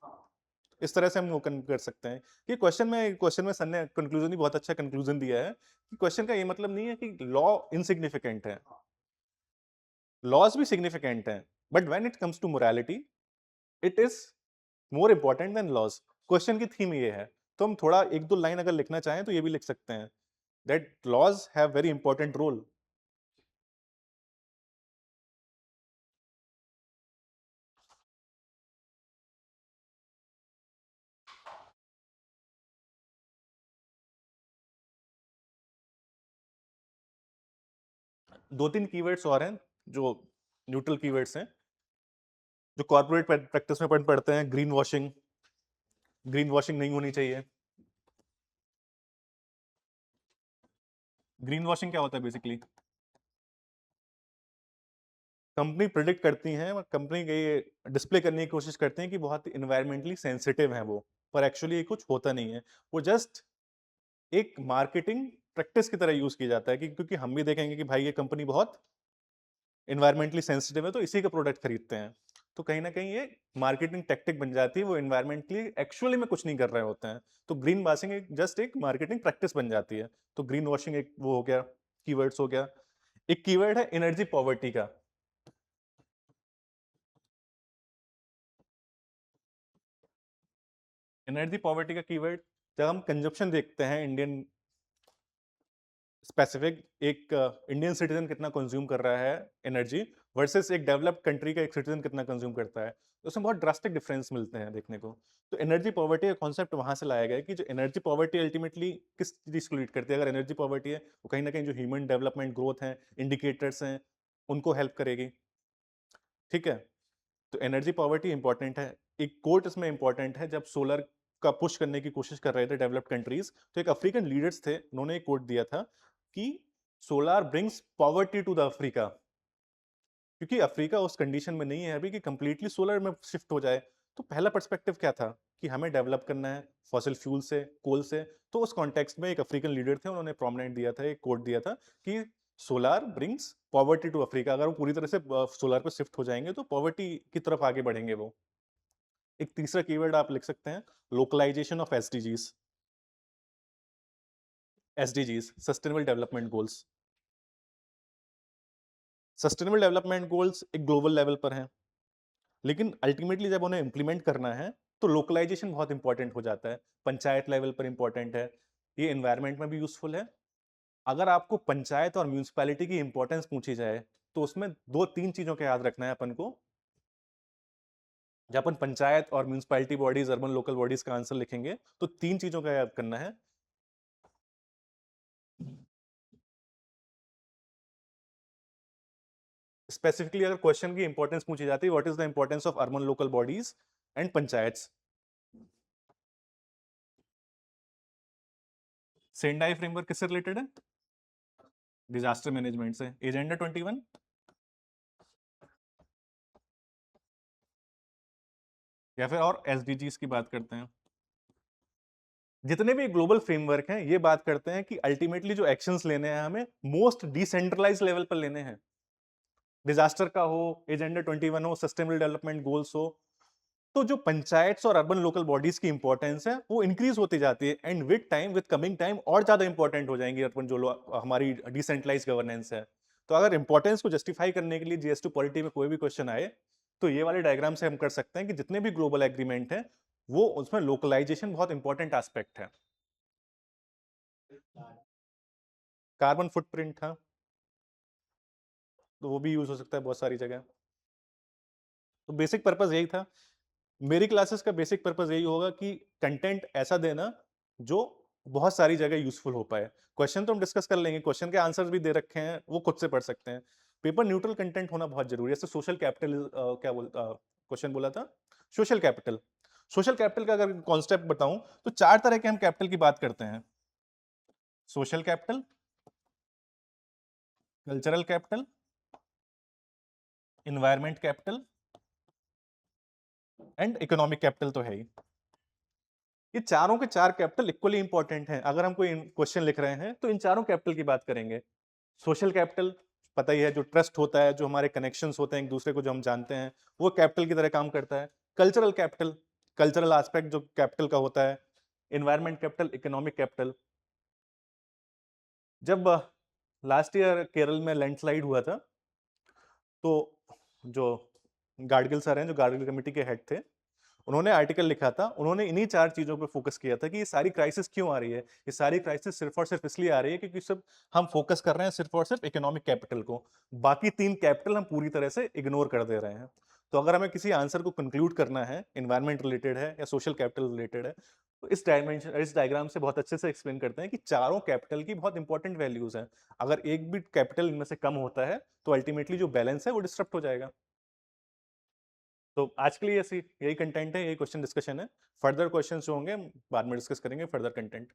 इस तरह से हम वो कर सकते हैं कि क्वेश्चन में सर ने कंक्लूजन ही बहुत अच्छा कंक्लूजन दिया है कि क्वेश्चन का ये मतलब नहीं है कि लॉ इनसिग्निफिकेंट है, लॉज भी सिग्निफिकेंट है, but when it comes to morality it is more important than laws. Question की थीम ये है, तो हम थोड़ा एक दो लाइन अगर लिखना चाहें तो ये भी लिख सकते हैं that laws have very important role. दो तीन कीवर्ड्स और हैं जो न्यूट्रल कीवर्ड्स हैं जो कॉर्पोरेट प्रैक्टिस में पढ़ते हैं। ग्रीन वॉशिंग, ग्रीन वॉशिंग नहीं होनी चाहिए। ग्रीन वॉशिंग क्या होता है? बेसिकली कंपनी प्रिडिक्ट करती हैं, कंपनी ये डिस्प्ले करने की कोशिश करते हैं कि बहुत इन्वायरमेंटली सेंसिटिव है वो, पर एक्चुअली ये कुछ होता नहीं है। वो जस्ट एक मार्केटिंग प्रैक्टिस की तरह यूज किया जाता है कि क्योंकि हम भी देखेंगे कि भाई ये कंपनी बहुत इन्वायरमेंटली सेंसिटिव है तो इसी का प्रोडक्ट खरीदते हैं। तो कहीं ना कहीं ये मार्केटिंग टेक्टिक बन जाती है, वो इन्वायरमेंटली एक्चुअली में कुछ नहीं कर रहे होते हैं। तो ग्रीन वॉशिंग एक जस्ट एक मार्केटिंग प्रैक्टिस बन जाती है। तो ग्रीन वॉशिंग एक वो हो गया, कीवर्ड्स हो गया। एक कीवर्ड है एनर्जी पॉवर्टी का। एनर्जी पॉवर्टी का कीवर्ड, जब हम कंजप्शन देखते हैं इंडियन स्पेसिफिक, एक इंडियन सिटीजन कितना कंज्यूम कर रहा है एनर्जी वर्सेस एक डेवलप्ड कंट्री का एक सिटीजन कितना कंज्यूम करता है, तो उसमें बहुत ड्रास्टिक डिफरेंस मिलते हैं देखने को। तो एनर्जी पॉवर्टी का कॉन्सेप्ट वहां से लाया गया है कि जो एनर्जी पॉवर्टी अल्टीमेटली किस चीज को लीड करती है। अगर एनर्जी पॉवर्टी है वो कहीं ना कहीं जो ह्यूमन डेवलपमेंट ग्रोथ है, इंडिकेटर्स हैं, उनको हेल्प करेगी। ठीक है, तो एनर्जी पॉवर्टी इंपॉर्टेंट है। एक कोट इसमें इंपॉर्टेंट है, जब सोलर का पुश करने की कोशिश कर रहे थे डेवलप्ड कंट्रीज, तो एक अफ्रीकन लीडर्स थे, उन्होंने एक कोट दिया था कि solar brings poverty to the Africa. क्योंकि अफ्रीका उस कंडीशन में नहीं है अभी कि कंप्लीटली सोलर में शिफ्ट हो जाए। तो पहला पर्सपेक्टिव क्या था कि हमें डेवलप करना है फॉसिल फ्यूल से, कोल से। तो उस कॉन्टेक्स्ट में एक अफ्रीकन लीडर थे, उन्होंने प्रोमिनेंट दिया था, एक कोट दिया था कि solar brings poverty to Africa. अगर वो पूरी तरह से सोलर पर शिफ्ट हो जाएंगे तो पॉवर्टी की तरफ आगे बढ़ेंगे वो। एक तीसरा कीवर्ड आप लिख सकते हैं, localization of SDGs. SDGs sustainable development goals. Sustainable development goals एक ग्लोबल लेवल पर हैं, लेकिन अल्टीमेटली जब उन्हें इंप्लीमेंट करना है तो लोकलाइजेशन बहुत इंपॉर्टेंट हो जाता है। पंचायत लेवल पर इंपॉर्टेंट है, ये एनवायरमेंट में भी यूजफुल है। अगर आपको पंचायत और म्यूनिसिपैलिटी की इंपॉर्टेंस पूछी जाए तो उसमें दो तीन चीजों का याद रखना है अपन को। जब अपन पंचायत और municipality bodies, urban local bodies का आंसर लिखेंगे तो तीन चीजों का याद करना है। स्पेसिफिकली अगर क्वेश्चन की इंपॉर्टेंस पूछी जाती है, what is the importance of urban local bodies and panchayats. Sendai framework किससे रिलेटेड है? डिजास्टर मैनेजमेंट से। एजेंडा 21 या फिर और एसडीजीज की बात करते हैं। जितने भी ग्लोबल फ्रेमवर्क हैं ये बात करते हैं कि अल्टीमेटली जो एक्शंस लेने हैं हमें मोस्ट डिसेंट्रलाइज लेवल पर लेने हैं। डिजास्टर का हो, एजेंडा 21 हो, सस्टेनेबल डेवलपमेंट गोल्स हो, तो जो पंचायत्स और अर्बन लोकल बॉडीज की इंपॉर्टेंस है वो इंक्रीज होती जाती है and with time, with coming time और ज्यादा इंपॉर्टेंट हो जाएंगी अर्बन जो हमारी डिसेंट्रलाइज गवर्नेंस है। तो अगर इंपॉर्टेंस को जस्टिफाई करने के लिए जीएस2 पॉलिटी में कोई भी क्वेश्चन आए तो ये वाले डायग्राम से हम कर सकते हैं कि जितने भी ग्लोबल एग्रीमेंट है वो उसमें लोकलाइजेशन बहुत इंपॉर्टेंट एस्पेक्ट है। कार्बन फुटप्रिंट था, तो वो भी यूज़ हो सकता है बहुत सारी जगह। तो बेसिक पर्पज़ यही था। मेरी क्लासेस का बेसिक पर्पज़ यही होगा कि कंटेंट ऐसा देना जो बहुत सारी जगह यूज़फुल हो पाए। क्वेश्चन तो हम डिस्कस कर लेंगे, क्वेश्चन के आंसर्स भी दे रखे हैं, वो खुद से पढ़ सकते हैं। पेपर न्यूट्रल कंटेंट होना बहुत ज़रूरी है। जैसे सोशल कैपिटल क्वेश्चन बोला था? Social capital. सोशल कैपिटल का अगर कॉन्सेप्ट बताऊँ तो 4 तरह के हम कैपिटल की बात करते हैं। Social capital, cultural capital, environment capital and economic capital तो है ही। ये चारों के 4 कैपिटल इक्वली इंपॉर्टेंट हैं। अगर हम कोई क्वेश्चन लिख रहे हैं तो इन चारों कैपिटल की बात करेंगे। सोशल कैपिटल पता ही है, जो ट्रस्ट होता है, जो हमारे कनेक्शंस होते हैं एक दूसरे को, जो हम जानते हैं, वो कैपिटल की तरह काम करता है। कल्चरल कैपिटल, कल्चरल एस्पेक्ट जो कैपिटल का होता है। Environment capital, economic capital. जब लास्ट ईयर केरल में लैंडस्लाइड हुआ था, तो जो गाडगिल सर हैं, जो गाडगिल कमेटी के हेड थे, उन्होंने आर्टिकल लिखा था। उन्होंने इन्हीं 4 चीज़ों पे फ़ोकस किया था कि ये सारी क्राइसिस क्यों आ रही है? ये सारी क्राइसिस सिर्फ़ और सिर्फ़ इसलिए आ रही है क्योंकि सिर्फ़ हम फ़ोकस कर रहे हैं सिर्फ़ और सिर्फ़ इकोनॉमिक कैपिटल को। बाकी 3 कैपिटल हम पूरी तरह से इग्नोर कर दे रहे हैं। तो अगर हमें किसी आंसर को कंक्लूड करना है, एनवायरनमेंट रिलेटेड है या सोशल कैपिटल रिलेटेड है, तो इस डायग्राम से बहुत अच्छे से एक्सप्लेन करते हैं कि चारों कैपिटल की बहुत इंपॉर्टेंट वैल्यूज़ हैं। अगर एक भी कैपिटल इनमें से कम होता है, तो अल्टीमेटली जो बैलेंस है वो डिस्टर्ब हो जाएगा। तो आज के लिए ऐसी यही कंटेंट है, यही क्वेश्चन डिस्कशन है। फर्दर क्वेश्चंस जो होंगे हम बाद में डिस्कस करेंगे फर्दर कंटेंट।